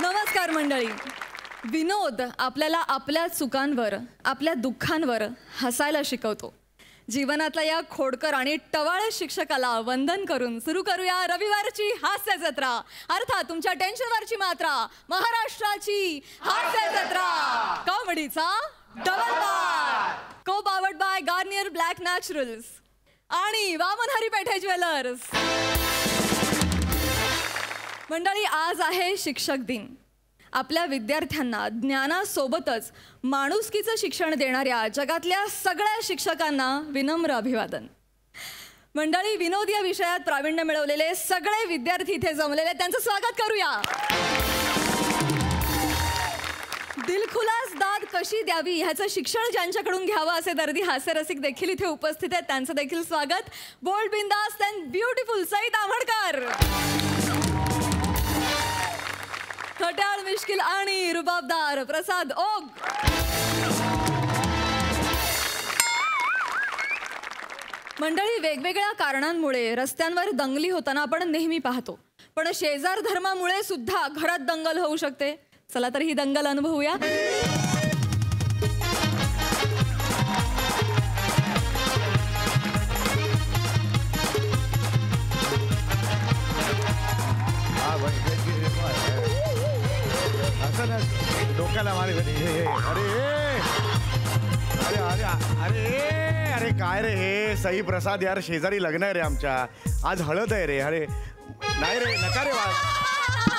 नमस्कार मंडळी. विनोद आपल्याला आपल्या चुकांवर, आपल्या दुःखांवर हसायला शिकवतो. जीवनातल्या या खोडकर आणि टवाळ शिक्षकाला वंदन करून सुरू करूया रविवारची हास्य जत्रा. अर्थात तुमच्या टेन्शनवरची मात्रा, महाराष्ट्राची हास्य जत्रा. कॉमेडीचा डबल बार. को powered by Garnier black Naturals आणि वामन हरी पेठे ज्वेलर्स. मंडळी, आज आहे शिक्षक दिन. आपल्या विद्यार्थ्यांना ज्ञानासोबतच माणुसकीचं शिक्षण देणाऱ्या जगातल्या सगळ्या शिक्षकांना विनम्र अभिवादन. मंडळी, विनोद या विषयात प्रावीण्य मिळवलेले सगळे विद्यार्थी इथे जमलेले, त्यांचं स्वागत करूया. दिलखुलास दाद कशी द्यावी ह्याचं शिक्षण ज्यांच्याकडून घ्यावं असे दर्दी हास्यरसिक देखील इथे उपस्थित आहेत, त्यांचं देखील स्वागत. बोल्ड, बिंदास अँड ब्युटिफुल सईद आंबडकर. खट्याळ, मिश्किल आणि रुबाबदार प्रसाद ओग. मंडळी, वेगवेगळ्या कारणांमुळे रस्त्यांवर दंगली होताना आपण नेहमी पाहतो, पण शेजार धर्मामुळे सुद्धा घरात दंगल होऊ शकते. चला तर ही दंगल अनुभवूया. डोक्याला मारे. अरे अरे अरे अरे अरे काय रे हे सई प्रसाद यार, शेजारी लग्न आहे रे आमच्या, आज हळद आहे रे. अरे नाही रे, नका रे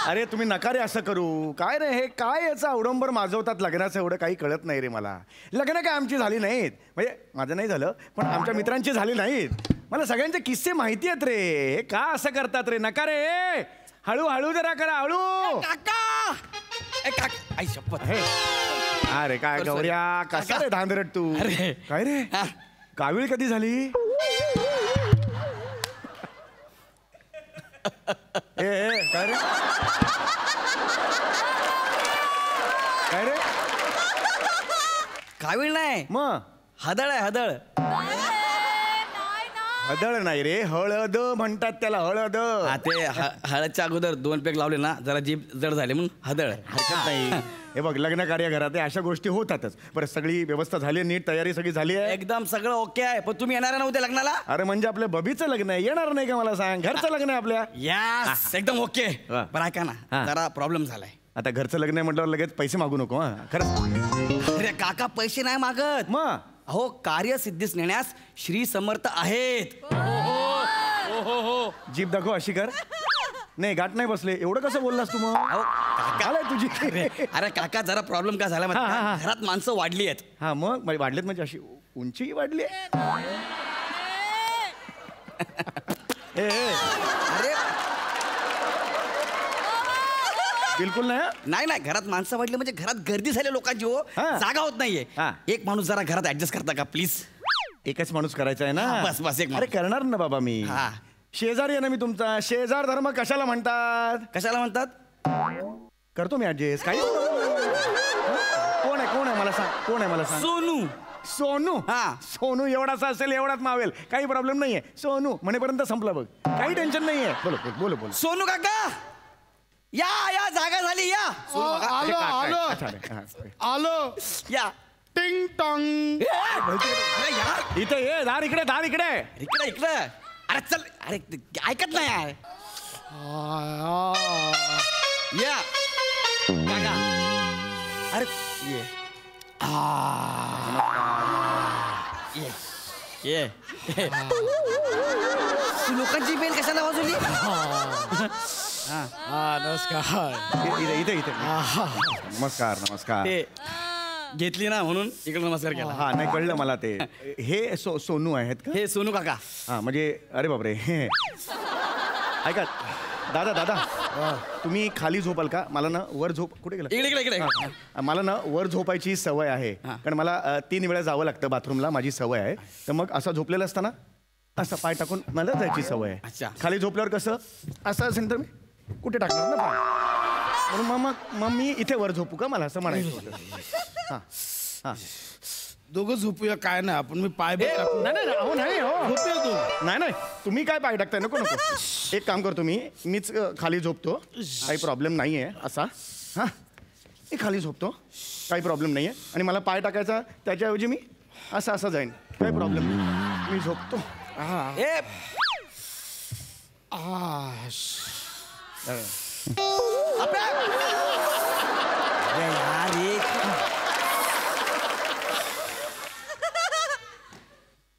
अरे तुम्ही नका रे असं करू. काय रे हे काय याचं अवडंबर माजवतात लग्नाचं, एवढं काही कळत नाही रे मला. लग्न काय आमची झाली नाहीत, म्हणजे माझं नाही झालं पण आमच्या मित्रांची झाली नाहीत. मला सगळ्यांचे किस्से माहिती आहेत रे. हे का असं करतात रे, नका रे. हळूहळू जरा करा, हळू. काका आई शपथ. अरे काय गौऱ्या, कसा रे धांदरट तू. अरे काय रे, कावीळ कधी झाली. ए काय रे, काय रे. कावीळ नाही, मग हदळ आहे, हदळ. हदळ नाही रे, हळद म्हणतात त्याला, हळद. ते हळदच्या अगोदर 2 पेग लावले ना, जरा जीभ जड झाले म्हणून हदळ. हरकत नाही. हे बघ, लग्न कार्य घरात आहे, अशा गोष्टी होतातच. बरं, सगळी व्यवस्था झाली, नीट तयारी सगळी झाली आहे एकदम सगळं ओके आहे. पण तुम्ही येणार नव्हते लग्नाला. अरे म्हणजे आपल्या बबीचं लग्न आहे, येणार नाही का मला सांग. घरचं लग्न आहे आपल्या. यस, एकदम ओके. बरं ऐका ना, जरा प्रॉब्लेम झालाय. आता घरचं लग्न आहे म्हटल्यावर लगेच पैसे मागू नको. हा खरंच. अरे काका, पैसे नाही मागत. मग अहो, कार्यसिद्धीस नेण्यास श्री समर्थ आहेत. जीभ दाखव, अशी कर. नाही, गाठ नाही बसले. एवढं कसं बोललास तू मग. काका तुझी. अरे काका, जरा प्रॉब्लेम काय झाला माहिती का? घरात माणसं वाढली आहेत. हा मग वाढलेत म्हणजे अशी उंची वाढली. अरे बिलकुल नाही. नाही नाही, घरात माणसं वाढली म्हणजे घरात गर्दी झाली लोकांची. हो, जागा होत नाहीये. एक माणूस जरा घरात ऍडजस्ट करता का प्लीज. एकच माणूस करायचा आहे ना. बस बस एक. अरे करणार ना बाबा मी. शेजारी आहे ना मी तुमचा. शेजार धर्म कशाला म्हणतात. कशाला म्हणतात. करतो मी ऍडजस्ट. काही कोण आहे मला सांग. कोण आहे मला सांग. सोनू. सोनू. हा, सोनू एवढासा असेल, एवढाच मावेल, काही प्रॉब्लेम नाहीये. सोनू म्हणेपर्यंत संपलं बघ, काही टेन्शन नाहीये. बोलो बोलो बोलो. सोनू काका, या या, जागा झाली, या. आलो या. टिंग टॉंग. इथे ये. दार इकडे, दार इकडे. इकडे इकडे. अरे चल. अरे ऐकत नाही यार. या काका. अरे ये. ये. तू लोकांची बेल कशाला वाजवली. नमस्कार. इथे इथे. नमस्कार नमस्कार. ते घेतली ना म्हणून इकडे नमस्कार केला. हा नाही कळलं मला ते. हे सोनू आहेत का. हे सोनू काका. हा म्हणजे अरे बापरे. ऐका दादा, दादा तुम्ही खाली झोपाल का. मला ना वर झोप. कुठे गेला. इकडे इकडे इकडे. मला ना वर झोपायची सवय आहे, कारण मला 3 वेळा जावं लागतं बाथरूमला, माझी सवय आहे. तर मग असं झोपलेलं असताना असं पाय टाकून मला जायची सवय आहे. खाली झोपल्यावर कसं असं असेल तर मी कुठे टाकणार ना पाय, म्हणून मग मी इथे वर झोपू का, मला असं म्हणायचं होतं. हां हां दोघं झोपूया काय नाही आपण मी पाय बी टाकू. नाही नाही अहो नाही हो झोपूया तू. नाही नाही तुम्ही काय पाय टाकताय नको नको एक काम करतो मीच खाली झोपतो काही प्रॉब्लेम नाही आहे असा हां मी खाली झोपतो काही प्रॉब्लेम नाही आहे आणि मला पाय टाकायचा त्याच्याऐवजी मी असं जाईन काही प्रॉब्लेम नाही मी झोपतो ए यार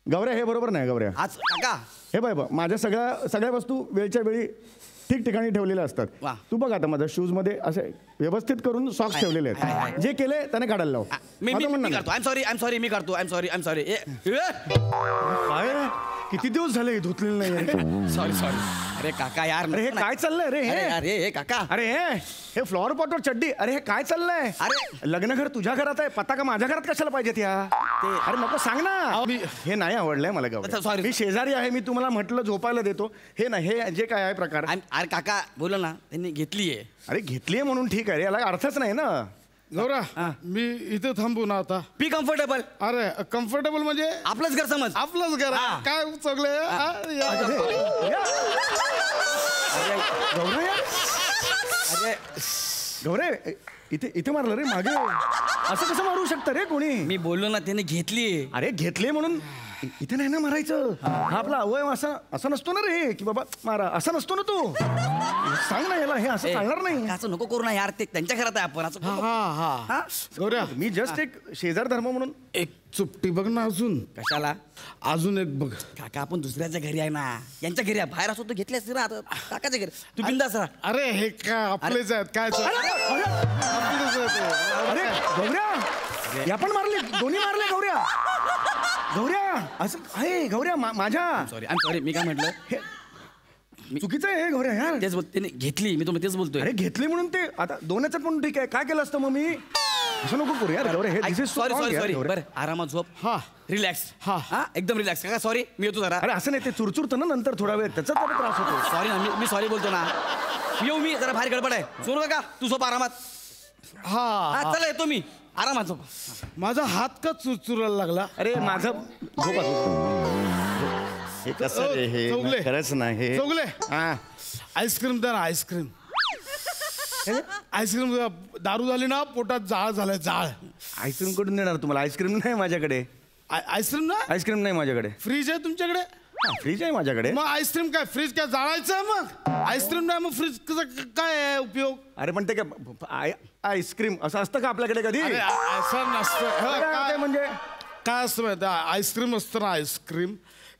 गौऱ्या हे बरोबर नाही गौऱ्या आज काका हे बाय माझ्या सगळ्या वस्तू वेळच्या वेळी ठिकठिकाणी ठेवलेल्या असतात वा. तू बघ आता माझ्या शूज मध्ये असे व्यवस्थित करून सॉक्स ठेवलेले आहेत जे केले त्याने काढायला लाव मी माझं म्हणणं मी नाही. करतो आय एम सॉरी मी करतो आय एम सॉरी काय रे? किती दिवस झाले हे धुतलेलं नाही सॉरी अरे काका यार अरे हे काय चाललंय रे अरे हे अरे हे काका अरे हे फ्लॉवर पॉटवर चड्डी अरे हे काय चाललंय अरे. लग्न घर तुझ्या घरात आहे पत्ता का माझ्या घरात कशाला पाहिजेत या अरे नको सांग ना हे नाही आवडलंय मला अच्छा, गौरव sorry. मी शेजारी आहे मी तुम्हाला म्हटलं झोपायला देतो हे नाही हे जे काय आहे प्रकार अरे काका बोला ना त्यांनी घेतलीये अरे घेतलीये म्हणून ठीक आहे रे याला अर्थच नाही ना गौरा मी इथे थांबू ना आता. बी कम्फर्टेबल अरे कम्फर्टेबल म्हणजे आपलंच घर समज आपलंच घर आहे. हा. काय सगळे गौरव गौरव इथे मारलं रे मागे असं कसं मारू शकतं रे कोणी मी बोललो ना त्याने घेतलीये अरे घेतले म्हणून इथे नाही ना मारायचं हा आपला अवयव असा नसतो ना रे की बाबा मारा असा नसतो ना तू सांग ना याला हे असं चालणार नाही असं नको करू ना यार ते त्यांच्या घरात आहे आपण असं नको. हा? गौऱ्या मी जस्ट एक शेजार धर्म म्हणून एक चुपटी बघ ना अजून कशाला अजून एक बघ. काका आपण दुसऱ्याच्या घरी आहे ना यांच्या घरी आहे बाहेर असतो तर घेतली असते ना आता काकाच्या घरी तू बिंदास राहा अरे हे काय आपलेच आहेत काय आपलेच आहेत. अरे गौऱ्या या पण मारले दोन्ही मारले गौऱ्या गौऱ्या असं आहे गौऱ्या माझ्या सॉरी मी काय म्हटलं हे चुकीचं आहे हे गौऱ्या यार तेच त्याने घेतली मी तुम्हाला तेच बोलतोय अरे घेतली म्हणून ते आता दोन्हीचं पण ठीक आहे काय केलं असतं मग मी असं नको करू यार गौऱ्या हे this is so wrong यार, सॉरी गौऱ्या. बरं आरामात झोप हा. रिलॅक्स हा. हा एकदम रिलॅक्स काका सॉरी मी येतो जरा अरे असं नाही ते चुरचुरतं ना नंतर थोडा वेळ त्याचा थोडा त्रास होतो सॉरी ना मी सॉरी बोलतो ना येऊ मी जरा बाहेर गडबड आहे सोनू काका तू झोप आरामात हा हा चला येतो मी आरामात झोप माझा हात का चुरचुरायला लागला. अरे माझं झोपा हे कसं रे हे चौगले. खरंच नाही चौगले. हा आईस्क्रीम द्या ना आईस्क्रीम आईस्क्रीम दारू झाली ना पोटात जाळ झालाय जाळ. आईस्क्रीम कुठून देणार तुम्हाला आईस्क्रीम नाही माझ्याकडे आईस्क्रीम ना आईस्क्रीम नाही माझ्याकडे फ्रीज आहे तुमच्याकडे फ्रीज आहे माझ्याकडे मग आईस्क्रीम काय फ्रीज काय जाळायचं आहे मग आईस्क्रीम नाही मग फ्रीज काय आहे उपयोग. अरे पण ते काय आईस्क्रीम असं असतं का आपल्याकडे कधी अरे असं नसतं काय काय म्हणजे काय असतं माहिती आईस्क्रीम असतं ना आईस्क्रीम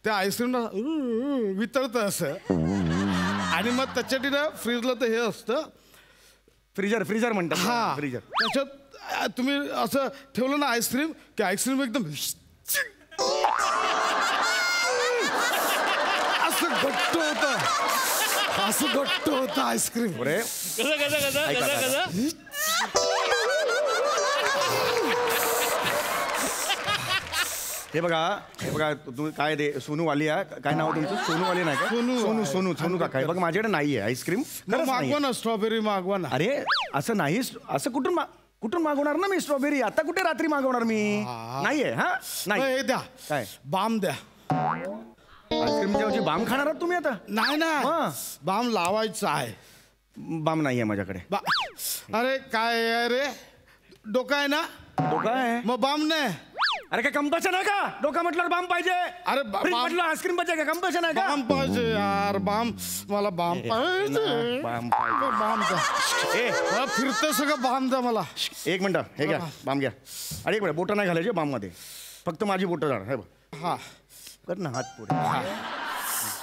त्या आईस्क्रीमला वितळतं असं आणि मग त्याच्यासाठी ना फ्रीजला तर हे असतं फ्रीजर म्हणतात हा फ्रीजर त्याच्यात तुम्ही असं ठेवलं ना आईस्क्रीम की आईस्क्रीम एकदम असं घट्ट होतं आईस्क्रीम. अरे हे बघा तुम्ही काय दे सोनू वालिया काय नाव तुमचं सोनू वाली नाही का सोनू काका हे बघा माझ्याकडे नाहीये आईस्क्रीम मागवा ना स्ट्रॉबेरी मागवा ना. अरे असं नाही असं कुठून मागवणार ना मी स्ट्रॉबेरी आता कुठे रात्री मागवणार मी नाहीये हा नाही हे द्या काय बाम द्या आईस्क्रीमच्या ऐवजी बाम खाणार आहात तुम्ही आता नाही ना हा. बाम लावायचा आहे. बाम नाहीये माझ्याकडे अरे काय आहे रे डोका आहे ना डोका आहे मग बाम नाही. अरे काय कंपल्शन आहे का डोका म्हटलं बाम पाहिजे अरे फ्रीज म्हटलं आईस्क्रीम पाहिजे का कंपल्शन आहे का बाम पाहिजे यार बाम मला बाम पाहिजे बाम पाहिजे. बाम द्या मला फिरतं सगळं बाम द्या मला. एक मिनिट हे घ्या बाम घ्या अरे एक मिनिट बोटं नाही घालायचे बाम मध्ये फक्त माझी बोटं जाणार हे बघ हा कर ना हात पुढे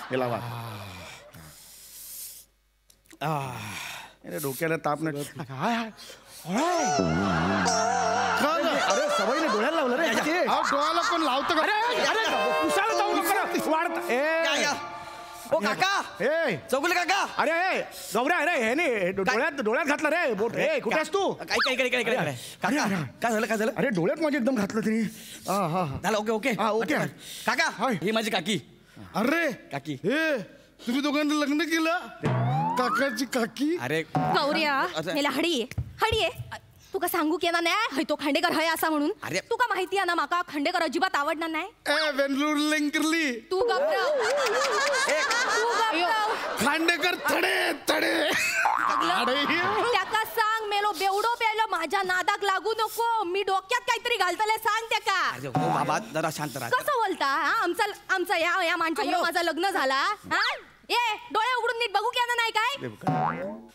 हे लावा अरे डोक्याला ताप नाही अरे सवयीने डोळ्याला लावलं रे डोळ्याला पण लावतं का. उसाला जाऊ नका वाढत ओ काका चौगुले काका अरे गौऱ्या अरे हे नाही डोळ्यात घातलं रे बोट रे कुठे आहेस तू काय झालं अरे डोळ्यात माझे एकदम घातलं तरी झालं ओके ओके काका ही माझी काकी अरे काकी हे तुम्ही दोघांनी लग्न केलं काकाची काकी. अरे गौऱ्या याला हडी आहे तुका सांगू की ना नाही हय तो खांडेकर हय असा म्हणून. अरे. तुका माहिती आहे ना माका खांडेकर अजिबात आवडणार नाही. ए वेल्लुर्लिंगरली तू गप्प खांडेकर थडे थडे त्याका सांग मेलो बेवडो प्यायलो माझ्या नादाक लागू नको. मी डोक्यात काहीतरी घालतले सांग त्याका. अरे हो बाबा जरा शांत राहा. कसं बोलता हा? आमचा या माणसामुळे माझं लग्न झाला हा. ए डोळे उघडून नीट बघू की नाही काय.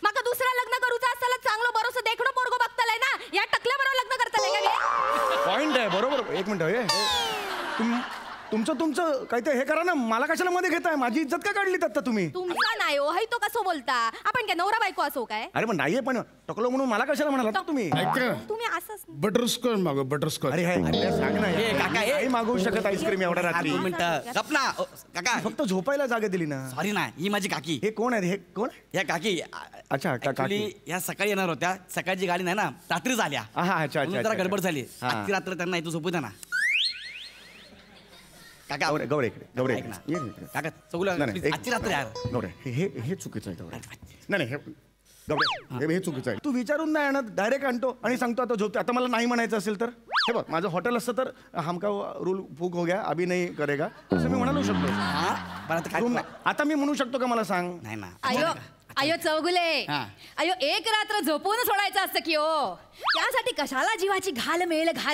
माका दुसरा लग्न करूचा असताना चांगलं बरोस देखणं पोरगो बघतालय ना. या टकल्या बरोबर लग्न करतालय का. पॉइंट आहे बरोबर. एक मिनिट तुमचं काही ते हे करा ना. मला कशाला मध्ये घेताय. माझी इज्जत का काढली आता तुम्ही. तुमचा नाही हो हय तो कसं बोलता. आपण काय नवरा बायको असो काय. अरे पण नाहीये पण टकलो म्हणून मला कशाला म्हणाला तुम्ही. ऐक ना तुम्ही असंच बटरस्कॉच मागव बटरस्कॉच. अरे सांग ना. ए, काका, ए. नाही मागवू शकत आईस्क्रीम एवढ्या रात्री. 2 मिनिटं गप ना. काका फक्त झोपायला जागा दिली ना. सॉरी ना ही माझी काकी. हे कोण आहे हे कोण. या काकी अच्छा काकी. ऍक्च्युली या सकाळी येणार होत्या. सकाळची गाडी नाही ना रात्रीच आल्या. हा अच्छा म्हणून अच्छा जरा गडबड झाली. हा. अख्खी रात्र त्यांना इथं झोपू द्या ना. काका गौरे गौरे ऐक ना. काका चौगुला नाही, please, एक- आजची रात्र यार. गौरे हे चुकीचं आहे गौरे. नाही हे गौरे हे चुकीचं आहे. तू विचारून नाही आणत डायरेक्ट आणतो आणि सांगतो आता झोपते. आता मला नाही म्हणायचं असेल तर हे बघ माझं हॉटेल असतं तर हमका रूल फूक हो गया अभी नाही करेगा असं मी म्हणालू शकतो. हा पण आता रूम काय नाही. आता मी म्हणू शकतो का मला सांग. नाही ना. आयो आयो चौगुले हा. आयो एक रात्र झोपून सोडायचं असतं की हो. त्यासाठी कशाला जीवाची घाल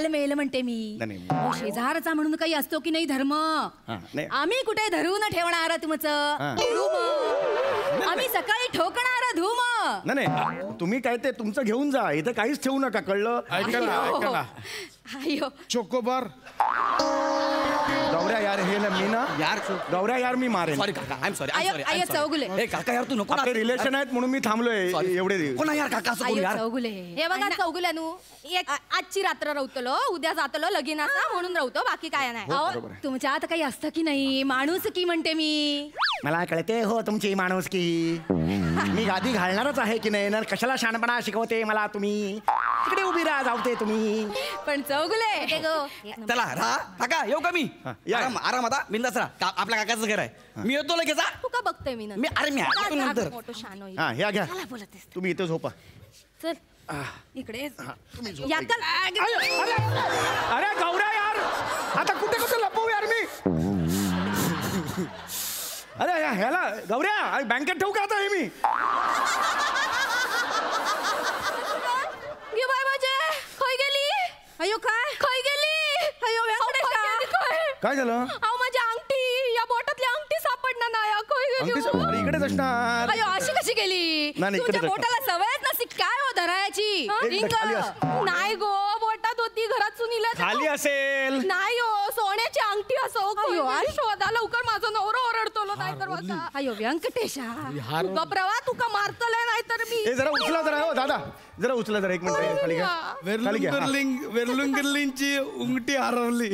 मेल म्हणते मी. नाही, अहो, शेजारचा म्हणून काही असतो की नाही धर्म. नाही. आम्ही कुठे धरून ठेवणार तुमचं हा. धूम. आम्ही सकाळी ठोकणार धूम. नाही तुम्ही काय ते तुमचं घेऊन जा. इथे काहीच ठेवू नका कळलं. ऐका ना ऐका ना आयो चोकोबार. गौऱ्या यार हे ना मी ना यार गौऱ्या यार मी मारेन. सॉरी काका आय एम सॉरी आयो आयो चौगुले ए काका यार तू नको ना. आपले रिलेशन आहेत म्हणून मी थांबलोय Sorry. एवढे दिवस. कोणा यार काका असं बोलू आयो यार. चौगुले हे बघा चौगुल्यानू आजची रात्र रवतलो उद्या जातलो लगीन असा म्हणून रवतो बाकी काय नाही. अहो, बरोबर आहे. तुमच्या आता काही असतं की नाही माणूस की म्हणते मी. मला कळते हो तुमची माणूस की मी गादी घालणारच आहे की नाही ना. कशाला शहाणपणा शिकवते मला तुम्ही. तिकडे उभी राहा जावते तुम्ही. पण चौगुले हे गो. चला राहा काका येऊ का मी. या. आराम आता बिंदास राहा. आपल्या काकाचं घर आहे. मी येतो लगेच हा. तू का बघतोय मी मी अरे मी आलो नंतर. मोठं शान होईल. हा या घ्या चला बोलतेस तुम्ही इथे झोपा. चल इकडे झोपा या इथे. चल. अरे गौऱ्या यार आता कुठे कुठे लपवू यार मी. अरे ह्याला गौऱ्या बँकेत ठेवू का आता हे मी. गे बाय माझे खय गेली. अयो काय खय गेली. अयो काय झालं. अहो माझी अंगठी या बोटातली अंगठी सापडणार नाही. खय गेली अंगठी हो. अरे, इकडेच असणार. अयो अशी कशी गेली. नाही, नाही, तुमच्या इकडेच बोटाला सवयच नसती काय हो धरायची. एकदा खाली अस. नाही गो बोटात होती घरात सुनीला खाली असेल. नाही हो सोन्याची अंगठी असो शोधा लवकर माझा नवरा ओरडतो नाही तर माझा. अयो व्यंकटेशा तू गप्रवा तुका मारतलंय नाही तर मी. हे जरा उचला जरा हो दादा जरा उचला जरा 1 मिनिट खाली घ्या खाली घ्या. हा. वेर्लुंगरलिंगची उंगटी हरवली.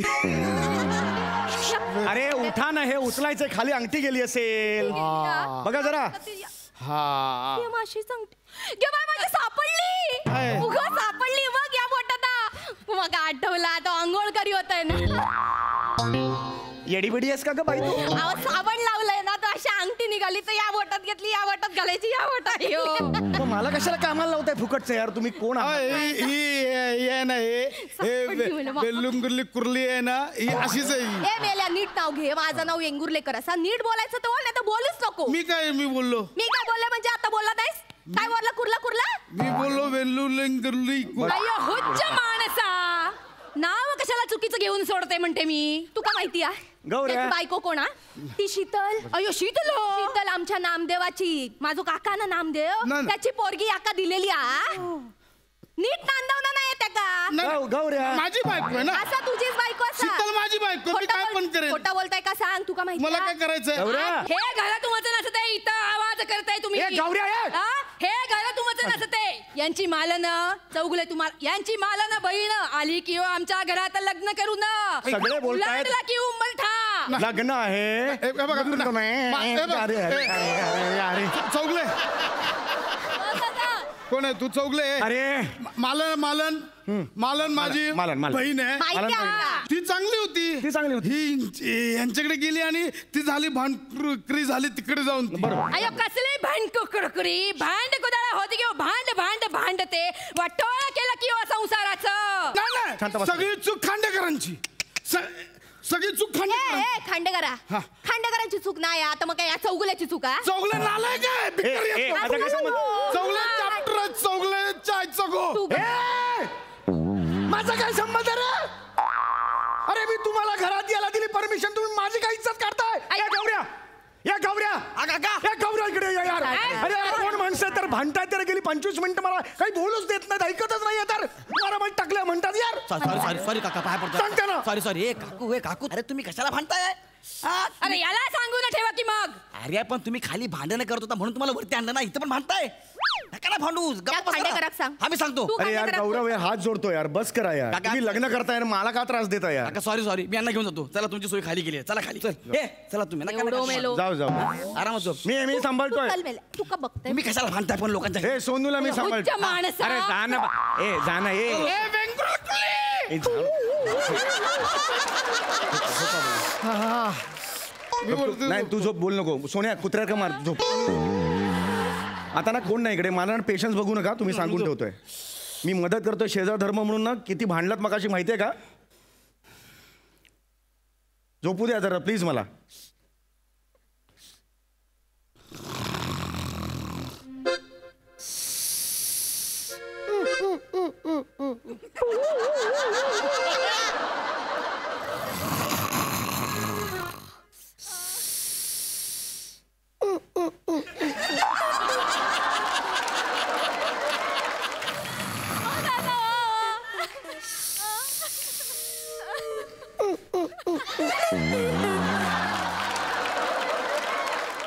अरे उठा ना हे उचलायचं खाली अंगठी गेली असेल. बघा जरा. हा ती माशीच अंगठी गे बाय माझी सापडली. उगा सापडली बघ या बोटात. मग आठवला तो आंघोळ करी होतय ना. येडीबिडी आहेस का ग बाई तू. अहो साबण लावलंय ना तर अशी अंगठी निघाली तर या बोटात घेतली या बोटात घालायची या बोटात. मग मला कशाला कामाला लावताय फुकटचं यार तुम्ही कोण आहात? ही आहे ना सापडली म्हणे बाबा. वेल्लुंगरली कुर्ली आहे ना ही अशीच आहे ही. ए मेल्या नीट नाव घे माझं नाव येंगुर्लेकर असा नीट बोलायचं तर बोल नाही तर बोलूच नको. मी बोललो मी काय बोलले म्हणजे आता बोलला नाहीस काय बोलला कुर्ला मी बोललो वेल्लुंगरली अय्यो हुच्च माणसा नाव कशाला चुकीचं घेऊन सोडते म्हणते मी. तुका माहिती आहे गौऱ्या. त्याची बायको कोणा ती शीतल. अयो शीतल आमच्या नामदेवाची माझो काका ना नामदेव ना. त्याची पोरगी आका दिलेली आ. नीट नांदवना नाही त्याका. गौऱ्या माझी बायको आहे ना. असा तुझीच बायको असा. शीतल माझी बायको मी काय पण करेन. खोटा बोलताय का सांग तुका माहिती मला आहे? काय करायचंय. गौऱ्या. हे घरा तुमचं नसते इथं आवाज करताय तुम्ही. ए, गौऱ्या, ए. हा? हे घरा तुमचं नसते यांची मालन चौगुले तुम्हाला यांची मालन बहीण आली की हो आमच्या घरात लग्न करू न. सगळे बोलतायत. लाडला की उंबरठा. लग्न आहे. हे बघा, लग्न नाही. हे बघा. अरे, अरे, अरे, अरे. चौगले कोण आहे तू. चौगले अरे मालन माझी मालन. बहीण आहे. माहिती आहे. ती चांगली होती. ती चांगली होती. ही यांच्याकडे गेली आणि ती झाली भांडकुरी झाली तिकडे जाऊन ती. बरोबर. अयो कसले भांड कुकडकुरी भांड कुदाळा होती की हो भांड भांड भांडते वाटोळा केला की हो शांत बस. सगळी चूक खांडेकरांची. सगळी चूक खांडेकर. खांडेकरा खांडेकरांची चूक नाही आता मग काय या चौगुल्याची चूक आहे. चौगले नालाय काय माझा काय संबंध? चौगले चॅप्टर चौगले चायचं गो. माझा काय संबंध रे? अरे मी तुम्हाला घरात यायला दिली परमिशन, तुम्ही माझी काय इज्जत काढताय? या गौऱ्या इकडे या यार. अरे कोण माणसं तर भांडताय तर गेली 25 मिनिटं मला काही बोलूच देत नाही, ऐकतच नाही तर मला मला टाकलं म्हणतात यार. सॉरी काका पाय सांगते ना. पडतो. सॉरी काकू अरे तुम्ही कशाला भांडताय? अरे याला सांगू ना ठेवा की मग. अरे पण तुम्ही खाली भांडणं करत होता म्हणून तुम्हाला वरती आणलं ना, इथं पण भांडताय. नका भांडू. खांडेकराक सांग. आम्ही सांगतो. अरे यार गौरव यार हात जोडतो यार, बस करा यार. काका. तुम्ही लग्न करताय आणि मला का त्रास देता यार? काका सॉरी मी यांना घेऊन जातो. चला तुमची सोय खाली गेली आहे. चला खाली. चला तुम्ही एवढं मेलो. जाऊ आरामात झोप. मी सांभाळतोय. तू का बघताय तुम्ही कशाला भांडताय पण लोकांच्या हे सोनूला मी सांभाळतो. उच्च माणसा. अरे जा ना जा ना नाही तू झोप, बोल नको. सोन्या कुत्र्या का मार, झोप. आता ना कोण नाही इकडे, मला ना पेशन्स बघू नका, तुम्ही सांगून ठेवतोय. मी मदत करतोय शेजार धर्म म्हणून ना. किती भांडलात मगाशी माहितीये का? झोपू द्या जरा प्लीज मला.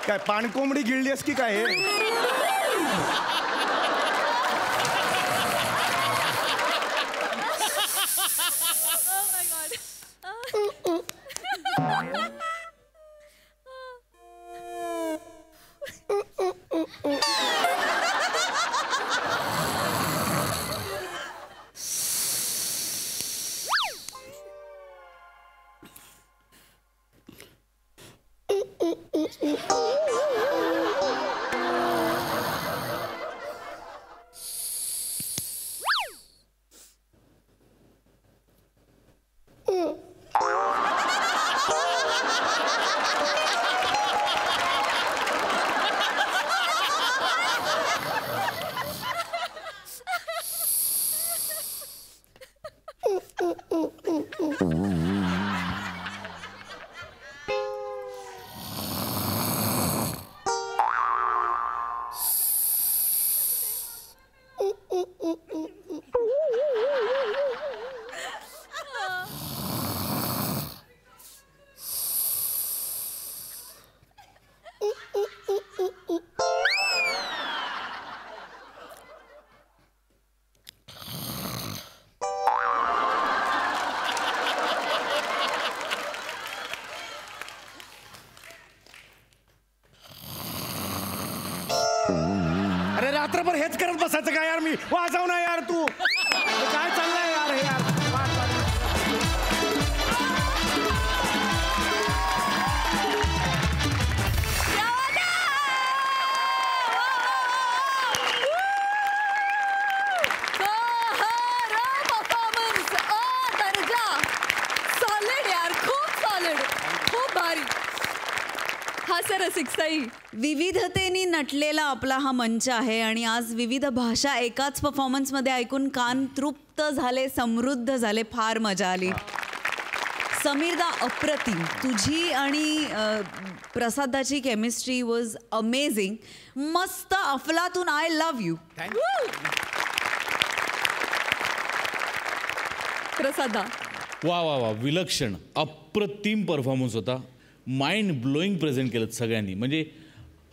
काय पाणकोंबडी गिळली आहेस की काय? अरे रात्रभर हेच करत बसायचं का यार? मी वाजव ना यार तू. काय चाललंय यार हे यार? विविधतेने नटलेला आपला हा मंच आहे आणि आज विविध भाषा एकाच परफॉर्मन्समध्ये ऐकून कान तृप्त झाले, समृद्ध झाले. फार मजा आली. समीरदा अप्रतिम. तुझी आणि प्रसादाची केमिस्ट्री वॉज अमेझिंग. मस्त अफलातून. I love you. प्रसादा वा वा वा, विलक्षण अप्रतिम परफॉर्मन्स होता. माइंड ब्लोईंग प्रेझेंट केलं सगळ्यांनी. म्हणजे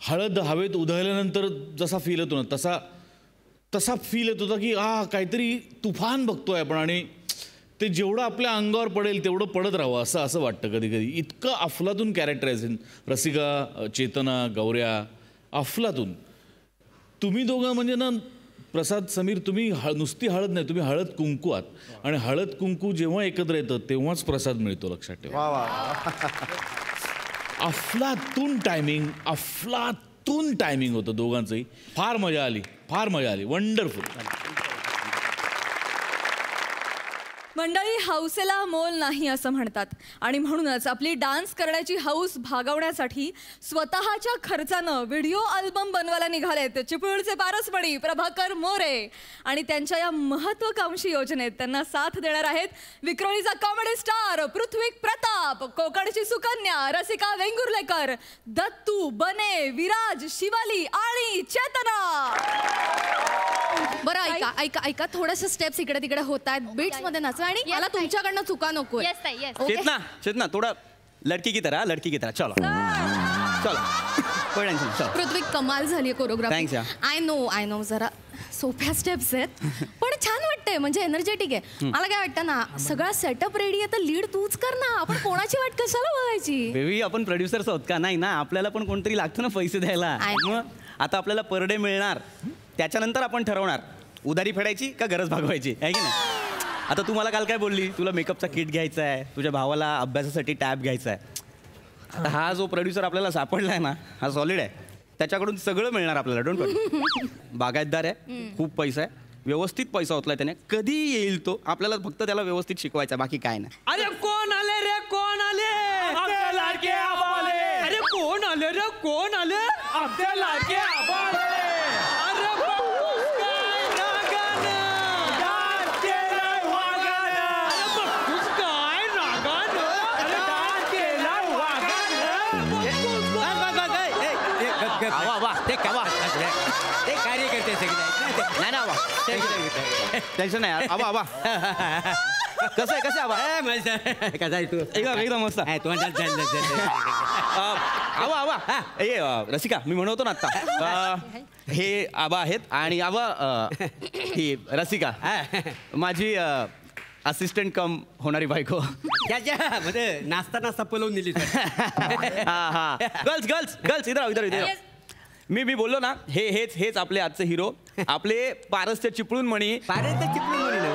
हळद हवेत उधळल्यानंतर जसा फील येतो ना तसा फील येत होता की काहीतरी तुफान बघतोय आपण आणि ते जेवढं आपल्या अंगावर पडेल तेवढं पडत राहावं असं वाटतं कधी कधी. इतकं अफलातून कॅरेक्टरायझेशन. रसिका, चेतना, गौऱ्या, अफलातून. तुम्ही दोघं म्हणजे ना प्रसाद, समीर, तुम्ही नुसती हळद नाही, तुम्ही हळद कुंकू आहात. आणि हळद कुंकू जेव्हा एकत्र येतं तेव्हाच प्रसाद मिळतो, लक्षात ठेवा. अफलातून टायमिंग होतं दोघांचंही. फार मजा आली. वंडरफुल. मंडळी, हौसेला मोल नाही असं म्हणतात आणि म्हणूनच आपली डान्स करण्याची हौस भागवण्यासाठी स्वतःच्या खर्चानं व्हिडिओ अल्बम बनवायला निघालेत चिपळूणचे पारसमणी प्रभाकर मोरे. आणि त्यांच्या या महत्वाकांक्षी योजनेत त्यांना साथ देणार आहेत विक्रोळीचा कॉमेडी स्टार पृथ्वी प्रताप, कोकणची सुकन्या रसिका वेंगुर्लेकर, दत्तू, बने, विराज, शिवाली आणि चेतना. बरं ऐका ऐका ऐका थोडंसं स्टेप्स इकडे तिकडे होत आहेत बीट्स मध्ये नाचा आणि मला तुमच्याकडनं चुका नको. चेतना चेतना थोड़ा लड़की की तरह चलो चलो कोई टेंशन चलो. पृथ्वी कमाल झाली कोरिओग्राफी. Thanks, यार. आय नो जरा सोप्या स्टेप्स आहेत पण छान वाटतंय म्हणजे एनर्जेटिक आहे. मला काय वाटतं ना सगळा सेटअप रेडी आहे तर लीड तूच कर ना. आपण कोणाची वाट कशाला बघायची. बेबी आपण प्रोड्युसर्स आहोत का नाही ना. आपल्याला पण कोणतरी लागतं ना पैसे द्यायला. मग आता आपल्याला पर डे मिळणार त्याच्यानंतर आपण ठरवणार उधारी फेडायची का गरज भागवायची आहे की नाही. आता तू मला काल काय बोलली तुला मेकअपचा किट घ्यायचा आहे तुझ्या भावाला अभ्यासासाठी टॅब घ्यायचा आहे. आता हा जो प्रोड्युसर आपल्याला सापडला आहे ना हा सॉलिड आहे. त्याच्याकडून सगळं मिळणार आपल्याला. डोंट वरी. बागायतदार आहे खूप पैसा आहे व्यवस्थित पैसा होतलाय त्याने. कधी येईल तो आपल्याला फक्त त्याला व्यवस्थित शिकवायचा बाकी काय नाही. अरे कोण आले रे कोण आले आमचे लाडके आबाले. अरे कोण आले रे कोण आले आमचे लाडके आबाले. अरे बघतोस काय रागानं डान्स केलाय वागानं. अरे बघतोस काय रागानं अरे डान्स केलाय वागानं. ते कार्य करते सगळे नाही ना. टेन्शन नाही आबा आबा कसं आहे कसं आबा कसा आहे तू एकदम मस्त आबा आबा ए रसिका मी म्हणतो ना आता हे आबा आहेत आणि आबा ही रसिका माझी असिस्टंट कम होणारी बायको. म्हणजे नाश्ता नाश्ता पलवून दिली. हा हा गर्ल्स गर्ल्स गर्ल्स इधर इधर इधर. मी बोललो ना हेच आपले आजचे हिरो आपले पारसचे चिपळूण मणी. पारसचा चिपळूण म्हणे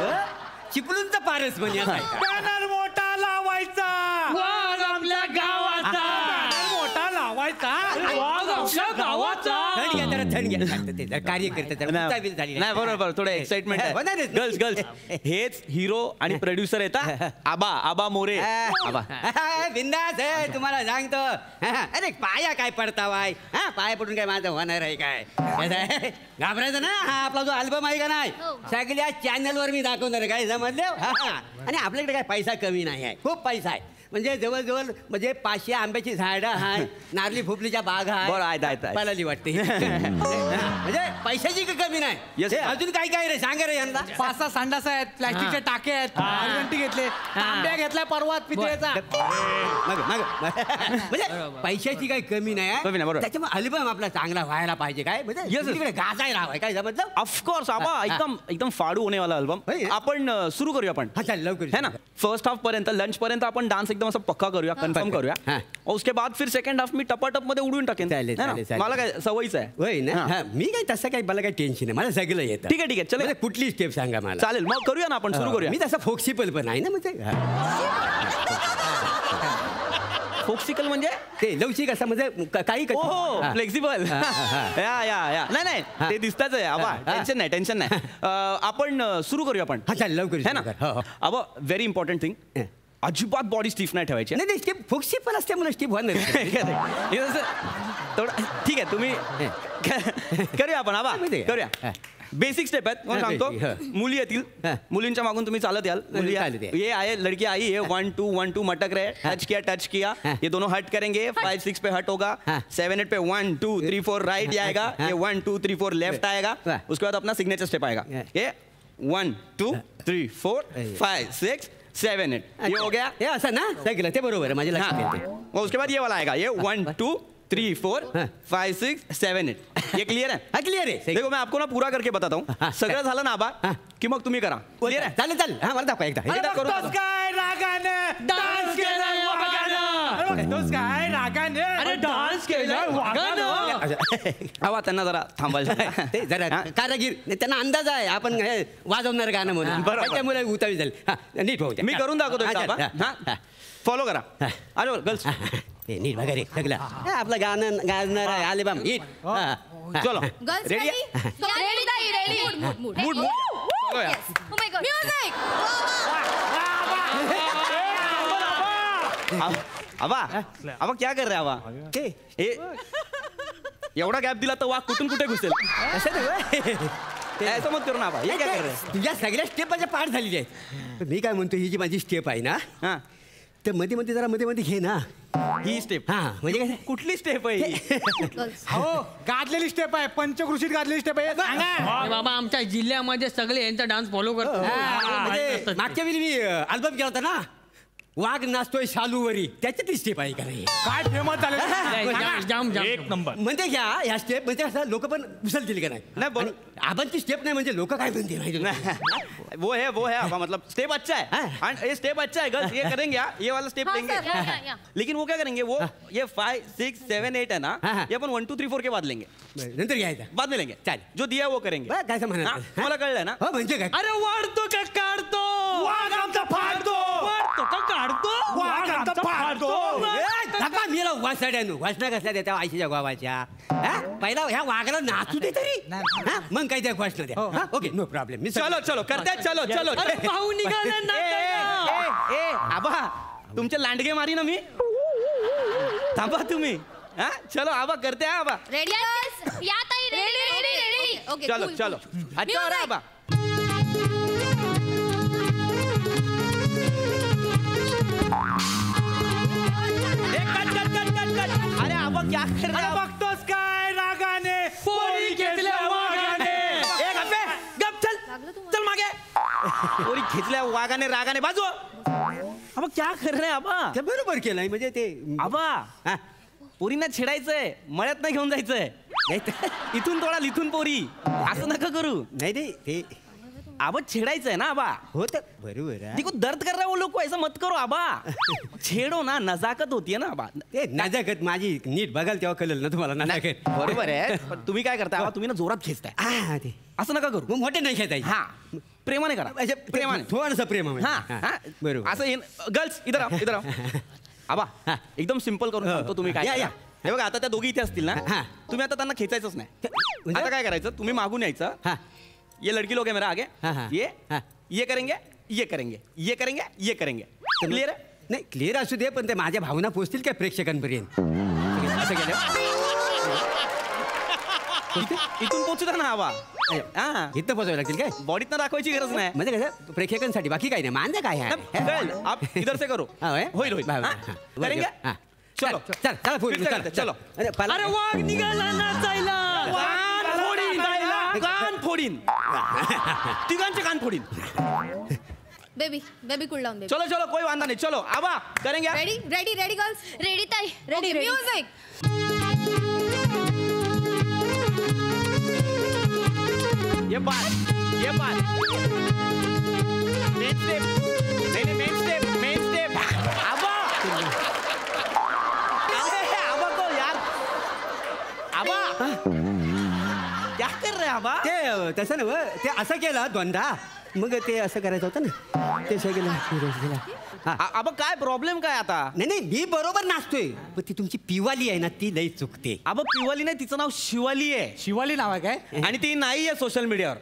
चिपळूणचा पारस म्हणे बॅनर मोठा लावायचा वाघ आपल्या गावाचा. मोठा लावायचा वाघ आपल्या गावाचा. कार्य करतात नाही बरोबर थोडं एक्साइटमेंट आहे. गर्ल्स गर्ल्स हेच हिरो आणि प्रोड्युसर येतात आबा आबा मोरे. आबा बिंदास आहे तुम्हाला सांगतो. अरे पाया काय पडतावाय हा पाया पडून काय माझं होणार आहे काय घाबरायचं ना. हा आपला जो अल्बम आहे का नाही सगळ्या चॅनलवर मी दाखवणार काय समजले. आणि आपल्याकडे काय पैसा कमी नाही आहे खूप पैसा आहे. म्हणजे जवळजवळ म्हणजे 500 आंब्याची झाडं आहे नारळी फुफलीच्या बागा आहे. पलाली वाटते म्हणजे पैशाची कमी नाही. अजून काय काय रे सांगा रे यांना. 5-6 संडास आहेत प्लॅस्टिकचे टाके आहेत घंटी घेतले तांब्या घेतलाय परवात पितळेचा. म्हणजे पैशाची काही कमी नाही आहे त्याच्यामुळे अल्बम आपला चांगला व्हायला पाहिजे काय म्हणजे तिकडे गाजाय राहाय काय समजलं. ऑफकोर्स आबा एकदम फाडू होणे वाला अल्बम आपण सुरू करूया. आपण लवकर है ना फर्स्ट हाफ पर्यंत लंच पर्यंत आपण डान्स एकदम असं पक्का करूया कन्फर्म करूया. और उसके बाद फिर सेकंड हाफ मी टपाटप मध्ये उडून टाकेन. मला काय सवयीच आहे. होय ना मी काय तसं काही मला काही टेन्शन नाही. मला सगळं येतं. ठीक आहे चला कुठली स्टेप सांगा मला. चालेल मग करूया ना आपण सुरू करूया. मी तसा फोक्सिपल पण आहे ना म्हणजे फोक्सिकल म्हणजे ते लवचिक असं म्हणजे काही फ्लेक्सिबल. या नाही ते दिसताच आहे आबा. टेन्शन नाही आपण सुरू करूया. आपण लवकर है ना आबा व्हेरी इम्पॉर्टंट थिंग अजिबात बॉडी स्टिफ नाही ठेवायची. नाही स्टिप फोक्सिपल असते मला स्टिप होणार थोडं ठीक आहे तुम्ही करूया आपण आबा करूया. बेसिक स्टेप आहेत म्हणून सांगतो. मुली येतील मुलींच्या मागून तुम्ही चालत याल. ये आए लड़की आई ये 1 2 1 2 मटक रहे टच किया ये दोनों हट करेंगे 5 6 पे हट होगा 7 8 पे 1 2 3 4 राइट आएगा ये 1 2 3 4 लेफ्ट आएगा. उसके बाद अपना सिग्नेचर स्टेप आएगा ये 1 2 3 4 5 6 7 8 ये हो गया. हे असं ना सगळं ते बरोबर आहे माझ्या लक्षात येते. और उसके बाद ये वाला आएगा ये 1 2 3 4 5 6 7 8 ये क्लियर है. क्लियर आहे. देखो मैं आपको ना पूरा करके बताता हूँ. सगळं झालं ना आबा की मग तुम्ही करा. क्लियर आहे. चालेल चालेल हा मला दाखवा एकदा काय रागाने डान्स केलाय वागानं. काय रागाने अरे डान्स केलाय वागानं. आवा त्यांना जरा थांबायचं. ते जरा कारागीर त्यांना अंदाज आहे आपण वाजवणार गाणं म्हणून त्याच्यामुळे उतावी झाली. नीट होऊ. मी करून दाखवतो. फॉलो करा. अरे गर्ल्स नीट वगैरे सगळं आपलं गाणं गाणार आहे अल्बम हिट. चलो रेडी मूड म्युझिक आबा आबा क्या कर रहे आबा एवढा गॅप दिला तर वाघ कुठून कुठे घुसेल असं नाही असं मत करू ना आबा हे काय कर रहे तुझ्या सगळ्या स्टेप माझ्या पाठ झालेली आहेत. मी काय म्हणतो ही जी माझी स्टेप आहे ना हा तर मध्ये मध्ये जरा मध्ये मध्ये घे ना. ही स्टेप हा म्हणजे काय कुठली स्टेप आहे ही? हो गाजलेली स्टेप आहे पंचकृषीत गाजलेली स्टेप आहे सांगा. बाबा आमच्या जिल्ह्यामध्ये सगळे यांचा डान्स फॉलो करतात. म्हणजे मागच्या वेळी मी अल्बम केला होता ना वाघ नाचतोय शालूवरी त्याच्यातली स्टेप आहे का नाही काय फेमस झाले जाम जाम एक नंबर म्हणजे घ्या ह्या स्टेप म्हणजे असं लोक पण उचलतील का नाही नाही, बरोबर. आणि आबांची स्टेप नाही म्हणजे लोक काय म्हणतील माहिती का? वो है आबा मतलब स्टेप अच्छा है एंड ये स्टेप अच्छा है गर्ल्स ये करेंगे ये वाला स्टेप लेंगे लेकिन वो क्या करेंगे वो ये 5 6 7 8 है ना हाँ. ये अपन 1 2 3 4 के बाद लेंगे बरं, नंतर घ्यायचा बाद में लेंगे चालेल. जो दिया है वो करेंगे बरं, काय हाँ, म्हणा तुम्हाला कळलंय ना हो म्हणजे काय अरे वाढतो का काढतो वाघ आमचा फाडतो वाढतो का काढतो वाघ आमचा फाडतो मीला वासाड्यानो वासना कसल्या देता आयशीच्या गावाच्या हा? पहिला ह्या वाघाला नाचू दे तरी हा? मग काय त्या वासना द्या ओके नो प्रॉब्लेम मी चलो चलो करते हैं, चलो चलो अरे पाहू निघाले ना ए आबा तुमचे लांडगे मारी ना मी थांबा तुम्ही हा चलो आबा करते हैं आबा रेडी या ताई रेडी ओके चलो चलो अच्छा हो रहा है आबा अरे आबा क्या कर रहे हो बघतोस काय रागाने पोरी घेतल्या वाघाने गप चल मागे पोरी घेतल्या वागाने रागाने बाजू आबा क्या कर रहे हैं आबा ते बरोबर केलंय म्हणजे ते आबा हा? पोरींना छेडायचंय मळ्यात नाही घेऊन जायचंय इथून तोडा लिथून पोरी असं नका करू नाही रे ते आबा छेडायचंय ना आबा होत बरोबर आहे. देखो दर्द कर रहा है वो लोग को ऐसा मत करो आबा छेडो ना नजाकत होती है ना आबा ते नजाकत माझी नीट बघाल तेव्हा कळलं ना तुम्हाला नजाकत बरोबर आहे पण तुम्ही काय करता आबा तुम्ही ना जोरात खेचताय हा, ते असं नका करू मग मोठे नाही खेळता हा प्रेमाने करा अच्छा प्रेमाने थोडंसं प्रेम हा हा बरोबर असं गर्ल्स इधर आओ इधर आओ आबा हा. एकदम सिंपल करून सांगतो तुम्ही काय या, करा. या. हे बघा आता त्या दोघी इथे असतील ना हा. तुम्ही आता त्यांना खेचायचंच नाही म्हणजे? आता काय करायचं तुम्ही मागून यायचं हा ये लड़की लोग है मेरा आगे हाँ, हाँ, ये हाँ. ये करेंगे ये करेंगे ये करेंगे ये करेंगे क्लियर है नाही क्लिअर असू दे पण ते माझ्या भावना पोचतील काय प्रेक्षकांपर्यंत असं केलं इथून पोचू द्या ना आबा हा इथं पोचावं लागतील काय बॉडीत दाखवायची गरज नाही म्हणजे कसं प्रेक्षकांसाठी बाकी काय नाही माझं काय आहे कळेल आप इधर से करो हा, होय? होईल होईल बरं, हाँ? बरं, हा. करेंगे हा. चलो चल चला फिर से करते, चलो. अरे पाला- अरे वाघ निघाला नाचायला कान फोडीन कान फोडीन तिघांचे कान फोडीन बेबी कूल डाऊन बेबी चलो चलो कोई वांधा नहीं चलो आबा करेंगे आप? रेडी गर्ल्स रेडी ताई रेडी म्युझिक ये बात मेन स्टेप नहीं मेन स्टेप आबा अरे आबा को यार आबा क्या कर रहे हैं आबा ते तसं नव ते असं केलं दोनदा मग ते असं करायचं होतं ना ते सगळं हा आबा काय प्रॉब्लेम काय आता नाही नाही मी बरोबर नाचतोय पण ती तुमची पिवाली आहे ना ती लई चुकते आबा पिवाली नाही तिचं नाव शिवाली आहे शिवाली नाव आहे काय आणि ती नाही आहे सोशल मीडियावर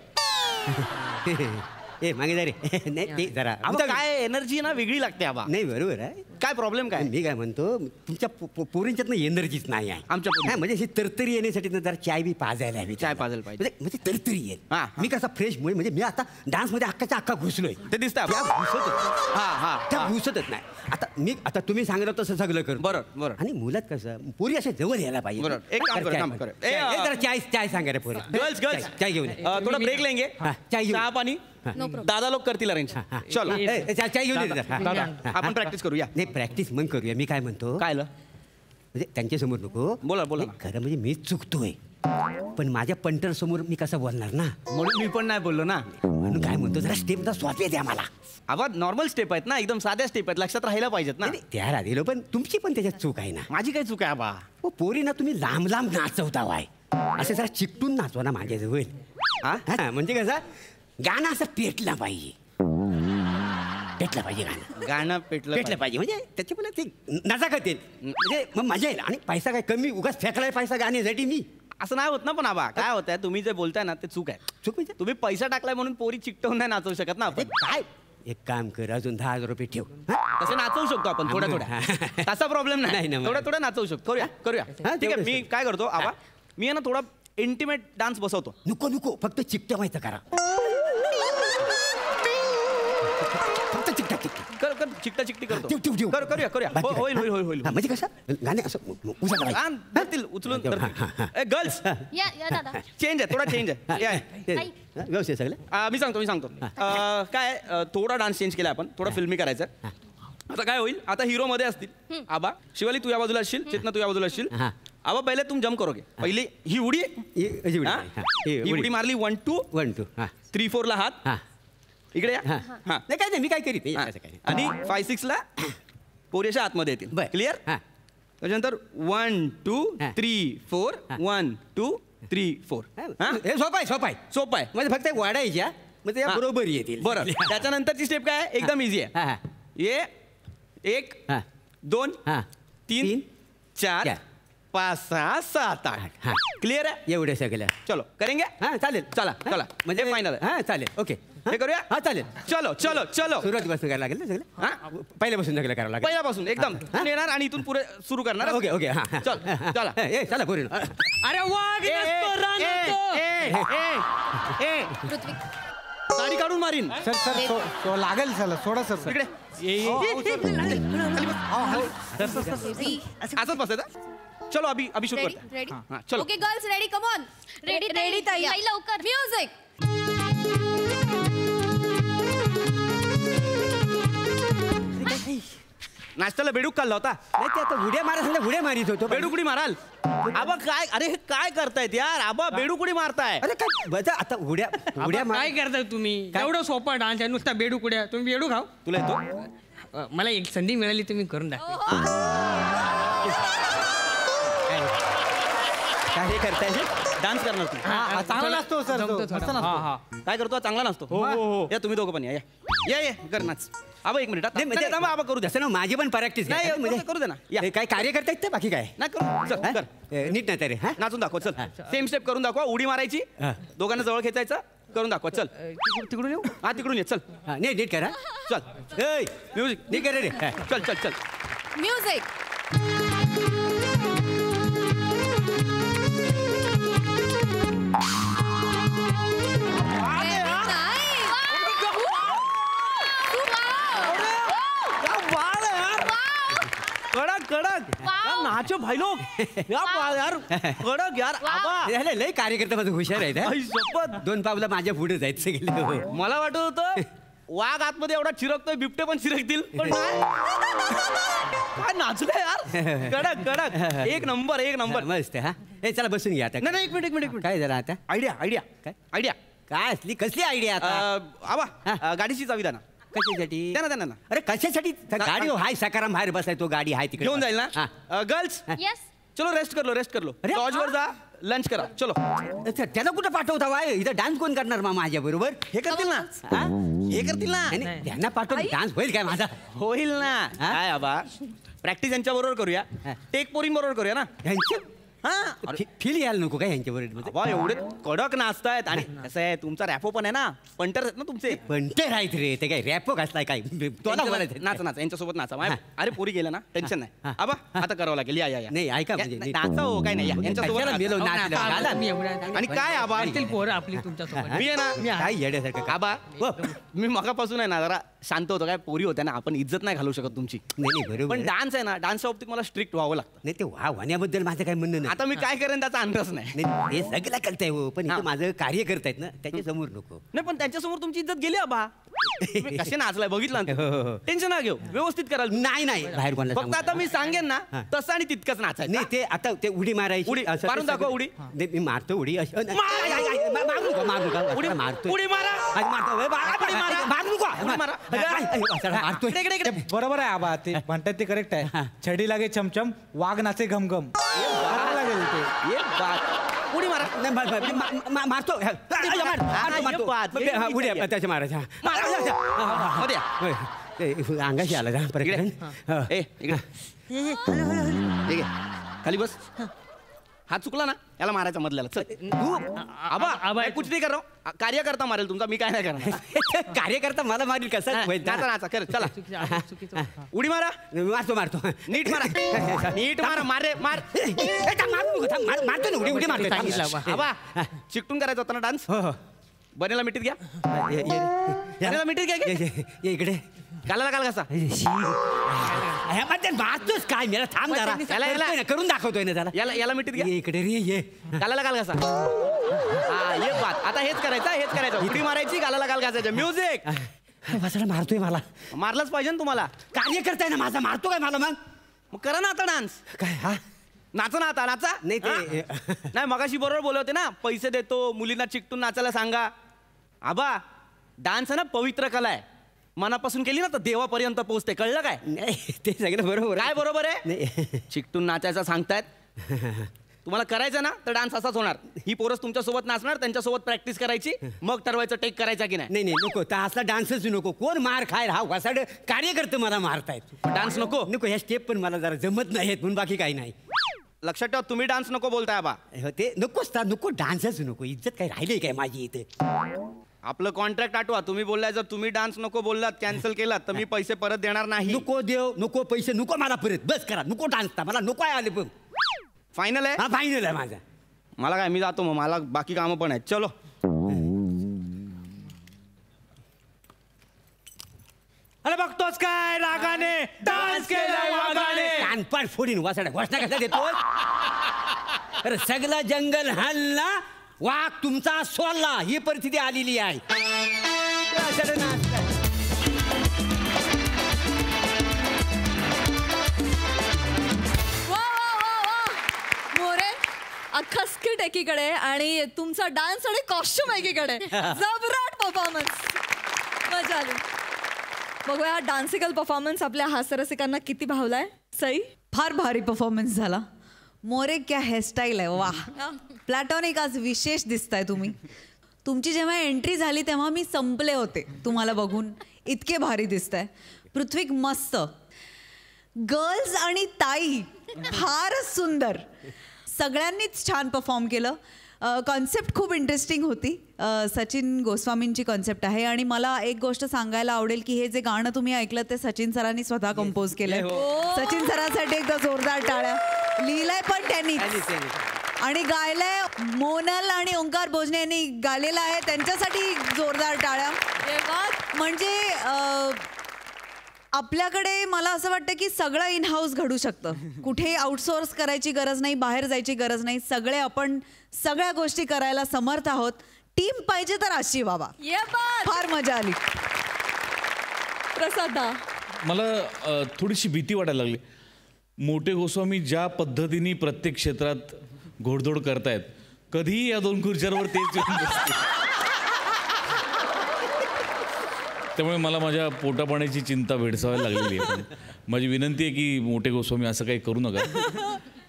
ए मागे जा रे नाही ते जरा आबा काय एनर्जी ना वेगळी लागते आबा नाही बरोबर आहे काय प्रॉब्लेम काय मी काय म्हणतो तुमच्या पोरींच्यात एनर्जीच नाही आहे आमच्या पोरी- हा, म्हणजे अशी तरतरी येण्यासाठी ना जरा चाय बी पाजायला हवी चाय पाजायला पाहिजे. म्हणजे तरतरी येईल हा, हा. मी कसा फ्रेश म्हणजे मी आता डान्स मध्ये अक्काच्या अक्का घुसलोय ते दिसतंय त्या आबा. घुसतच त्या हा. घुसतच नाही आता तुम्ही सांगितलं तसं सगळं कर बरोबर. आणि मुलात कसं पोरी अशा जवळ यायला पाहिजे बरोबर. एक काम करू, चाय- काम करू. चाय- ए, जरा चाय सांगा रे पोरी गर्ल्स चाय घेऊन ये. थोड़ा ब्रेक लेंगे हा, चाय घेऊन. चहा पाणी दादा लोग करतील अरेंज हा. चलो ए, चाय घेऊन ये जरा. दादा, हा, आपण हा. प्रॅक्टिस करूया नाही प्रॅक्टिस मग करूया मी काय म्हणतो काय म्हणजे त्यांच्या समोर नको बोला नाही, ना. खरं म्हणजे मी चुकतोय पण माझ्या पंटर समोर मी कसं बोलणार ना म्हणून मी पण नाही बोललो ना म्हणून काय म्हणतो जरा स्टेप ना स्वापे द्या मला आबा नॉर्मल स्टेप आहेत ना एकदम साध्या स्टेप आहेत लक्षात राहायला पाहिजेत ना नाही, त्या राहिलो पण तुमची पण त्याच्यात चूक आहे ना माझी काय चूक आहे आबा हो पोरी ना तुम्ही लांब लांब नाचवता वाय असं जरा चिकटून नाचवा ना माझ्याजवळ हा म्हणजे कसं गाणं असं पेटलं पाहिजे गाणं पेटलं पाहिजे म्हणजे त्याच्यामुळे ते नजाकत येईल म्हणजे मग मजा येईल आणि पैसा काय कमी उगाच फेकलाय पैसा गाण्यासाठी मी असं नाही होत ना पण आबा काय होत आहे तुम्ही जे बोलताय ना ते चूक आहे चूक म्हणजे तुम्ही पैसा टाकलाय म्हणून पोरी चिकटवून नाही नाचवू शकत ना आपण काय एक काम कर, अजून 10,000 रुपये ठेव. तसे नाचवू शकतो आपण थोड्या थोड्या. तसा प्रॉब्लेम नाही नाही. ना, थोड्या थोड्या नाचवू शकतो. करूया. ठीक आहे, मी काय करतो आबा, मी आहे ना थोडा इंटिमेट डान्स बसवतो. नको फक्त चिकट्या व्हायचं करा. फक्त चिकटा कर चिकटा चिकटी करतो. ठेव. करूया. होईल. म्हणजे कसं गाणे असं धरतील उचलून. गर्ल्स या दादा. चेंज आहे, थोडा चेंज आहे. व्यवस्थित सगळं. मी सांगतो. काय थोडा डान्स चेंज केला आपण, थोडा फिल्मी करायचा. आता काय होईल, आता हिरो मध्ये असतील आबा, शिवाली तू या बाजूला असशील, चेतना तू या बाजूला असशील. आबा पहिले तुम जम करोगे. पहिली ही उडी उडी मारली 1 2 3 4 ला हात इकडे या. नाही काय नाही, मी काय करीत आणि 5 6 ला पोरेच्या आतमध्ये येतील. क्लिअर. त्याच्यानंतर 1 2 3 4 1 2 3 4. हे सोपाय म्हणजे फक्त वाढायच्या म्हणजे या बरोबर येतील. बरं. त्याच्यानंतरची स्टेप काय आहे, एकदम इझी आहे. ये 1 2 3 4 5 6 7 8. क्लिअर आहे एवढे सगळं. चलो करेंगे. चालेल. चला म्हणजे फायनल. चालेल. ओके हे करूया. चालेल. चलो सुरुवातीपासून करायला लागेल ना सगळं. पहिल्यापासून सगळं करावं लागेल. पहिल्यापासून एकदम येणार आणि इथून पुढे सुरू करणार. ओके चला चला पुढे. अरे वाघ नसतो, रान असतो. साडी काढून मारीन. सर लागेल चला सोडा सर. इकडे असंच बसायचं. चलो अभी शूट करते. रेडी. चलो. Okay girls ready, come on. Ready ताई लवकर. म्युझिक. नाश्त्याला बेडूक काढला होता. नाही ते आता उड्या मारीत होतो. बेडूक उडी माराल आबा. काय अरे हे काय करतायत यार आबा, बेडूक उडी मारताय. अरे काय आता उड्या काय करताय तुम्ही? एवढं सोपा डान्स आहे, नुसता बेडू कुड्या. तुम्ही बेडू खाव. तुला येतो? मला एक संधी मिळाली, तुम्ही करून दाखवा. काय करताय? डान्स करणार तू? चांगला नसतो सर. काय करतो? चांगला नसतो. हो. या तुम्ही दोघं पण या कर नाच. आबा 1 मिनिट. आबा करू द्या. ना माझी पण प्रॅक्टिस नाही म्हणजे करू दे ना. या काय कार्य करता येत बाकी काय नाही करू. चल कर. नीट नाही तरी नाचून दाखव. चल सेम स्टेप करून दाखवा. उडी मारायची, दोघांना जवळ खेचायचं, करून दाखवा. चल तिकडून येऊ. तिकडून ये. चल नाही नीट करा. चल म्युझिक नीट करा रे. चल म्युझिक. कडक नाचो भाई लोग. यार कडक यार आबा. लय कार्यकर्ता माझं हुशार आहेत. 2 पावलं माझ्या पुढे जायचं सगळे. मला वाटत होतं वाघ आतमध्ये एवढा चिरकतोय, बिबटे पण चिरकतील, पण काय नाचलं यार. कडक एक नंबर. मस्त. हे चला बसून घ्या आता. नाही 1 मिनिट. काय जरा आता आयडिया काय कसली आयडिया आता? आबा गाडीची चावी द्या ना. कशासाठी? त्यांना अरे कशासाठी? गाडी हाय सकाराम बाहेर बसलाय तो. गाडी हाय तिकडे घेऊन जाईल ना. Girls yes. चलो रेस्ट कर लो. लॉजवर जा, लंच करा. चलो. त्याला कुठं पाठवता वाय? इथं डान्स कोण करणार मा माझ्या बरोबर? हे करतील ना. त्यांना पाठवून डान्स होईल काय माझा? होईल ना. काय आबा प्रॅक्टिस यांच्या बरोबर करूया. टेक पोरीं बरोबर करूया ना. फील यायला नको काय यांच्या बरोबर? एवढे कडक नाचतायत. आणि कसं आहे, तुमचा रॅपो पण आहे ना. पंटर आहेत ना तुमचे. पंटर आहेत रे. ते काय रॅपो घासलाय काय? नाचा यांच्यासोबत नाचा. अरे पोरी गेलं ना, टेन्शन नाही. आबा आता करावं लागेल. या नाही ऐका म्हणजे नाचा हो, काय नाही. यांच्यासोबत आणि काय आबा पोरं आपली तुमच्यासोबत. मी आहे ना काय येड्यासारखं. आबा मी मगापासून आहे ना जरा शांत होतो. काय पोरी होत्या ना, आपण इज्जत नाही घालू शकत तुमची. नाही बरोबर. पण डान्स आहे ना, डान्सच्या बाबतीत मला स्ट्रिक्ट व्हावं लागतं. नाही ते होण्याबद्दल माझं काय म्हणणं नाही. आता मी काय करेन त्याचा अंदाज नाही. हे सगळं करताय हो, पण इथं माझं कार्य करतायत ना, त्याच्या समोर नको. नाही पण त्यांच्यासमोर तुमची इज्जत गेली आबा. कसे नाचलाय बघितलं. टेन्शन ना घेऊ, व्यवस्थित कराल. नाही बाहेर कोणाला फक्त आता मी सांगेन ना तसं आणि तितकंच नाचायचं. नाही ते आता ते उडी मारायची. उडी मारून दाखवा. उडी मी मारतो उडी. बरोबर आहे आबा. ते म्हणतात ते करेक्ट आहे. छडी लागे चमचम, वाघ नाचे घमघम. लागेल ते. उडी मारा. मारतो उडी त्याच्या मारायच्या. अंगाशी आला जा इकडे खाली बस. हात चुकला ना याला मारायचं मधल्याला चल तू आबा कुछ नाही कर रहा हूं. कार्यकर्ता मारेल तुमचा, मी काय नाही करणार. कार्यकर्ता मला मारील कसं नाचा कर चला. उडी मारा. मारतो नीट मारा. नीट मारा. मारे मार. मारतो ना उडी मारतो. आबा चिकटून करायचा होता ना डान्स. बनेला मिठीत घ्या. बनेला मिठीत घ्या. इकडे गालाला काल कसा मारतोस काय मला थांब जरा करून दाखवतोय ना त्याला. याला मिठीत घ्या. इकडे रे ये गालाला काल कसा. हा ये बात. आता हेच करायचं. उडी मारायची, गालाला काल घासायचं. म्युझिक. वासडा मारतोय मला. मारलाच पाहिजे ना तुम्हाला. कार्य करताय ना माझा. मारतो काय मला मग करा ना आता डान्स. काय हा नाचा ना आता. नाचा. नाही ते नाही मगाशी बरोबर बोलले होते ना, पैसे देतो मुलींना चिकटून नाचायला सांगा. आबा डान्स आहे ना पवित्र कला आहे. मनापासून केली ना तर देवापर्यंत पोहोचते. कळलं काय. नाही ते सगळं बरोबर. काय बरोबर आहे. नाही चिकटून नाचायचं सांगतायत. तुम्हाला करायचं ना तर डान्स असाच होणार. ही पोरस तुमच्यासोबत नाचणार, त्यांच्यासोबत प्रॅक्टिस करायची, मग ठरवायचं टेक करायचा की नाही. नाही नको तर असला डान्सच नको. कोण मार खाय हा वासाड कार्यकर्ते मला मारतायत. डान्स नको. ह्या स्टेप पण मला जरा जमत नाहीत म्हणून बाकी काही नाही. लक्षात ठेवा तुम्ही डान्स नको बोलताय आबा. ते नकोच नको डान्सच नको. इज्जत काय राहिली काय माझी इथे. आपलं कॉन्ट्रॅक्ट आठवा. तुम्ही बोललाय जर तुम्ही डान्स नको बोललात, कॅन्सल केलात तर मी पैसे परत देणार नाही. नको देव नको पैसे नको मला परत. बस करा नको डान्स. मला नको आहे आले पण. फायनल आहे. हा फायनल आहे माझा. मला काय मी जातो मग. मला बाकी कामं पण आहेत. चलो. अरे बघतोस काय रागाने डान्स केलाय वागाने. कानपाड फोडीन वासाड्या घोषणा कसा देतो. अरे सगळं जंगल हल्ला वाघ तुमचा सोडला. ही परिस्थिती आलेली आहे. मोरे अख्खा स्किट एकीकडे आणि तुमचा डान्स आणि कॉस्ट्युम एकीकडे. जबराट परफॉर्मन्स. मजा आली. बघूया डान्सिकल परफॉर्मन्स आपल्या हास्यरसिकांना किती भावलाय. सई फार भारी परफॉर्मन्स झाला. मोरे क्या हेअरस्टाईल आहे. वा प्लॅटॉनिक आज विशेष दिसताय तुम्ही. तुमची जेव्हा एंट्री झाली तेव्हा मी संपले होते तुम्हाला बघून. इतके भारी दिसताय. पृथ्वीक मस्त. गर्ल्स आणि ताई फारच सुंदर. सगळ्यांनीच छान परफॉर्म केलं. कॉन्सेप्ट खूप इंटरेस्टिंग होती. सचिन गोस्वामींची कॉन्सेप्ट आहे आणि मला एक गोष्ट सांगायला आवडेल की हे जे गाणं तुम्ही ऐकलं ते सचिन सरांनी स्वतः कंपोज केलंय. सचिन सरांसाठी एकदा जोरदार टाळ्या. लिहिलंय पण त्यांनी आणि गायलंय मोनल आणि ओंकार भोजने यांनी गायलेलं आहे. त्यांच्यासाठी जोरदार टाळ्या. म्हणजे आपल्याकडे मला असं वाटतं की सगळं इन हाऊस घडू शकतं. कुठे आउटसोर्स करायची गरज नाही, बाहेर जायची गरज नाही. सगळे आपण सगळ्या गोष्टी करायला समर्थ आहोत. टीम पाहिजे तर अशी बाबा. फार मजा आली. प्रसादा मला थोडीशी भीती वाटायला लागली. मोठे गोस्वामी ज्या पद्धतीने प्रत्येक क्षेत्रात घोडदौड करतायत, कधीही या दोन खुर्च्यांवर तेच येऊन बसतील. त्यामुळे मला माझ्या पोटापाण्याची चिंता भेडसावायला लागलेली आहे. माझी विनंती आहे की मोठे गोस्वामी असं काही करू नका.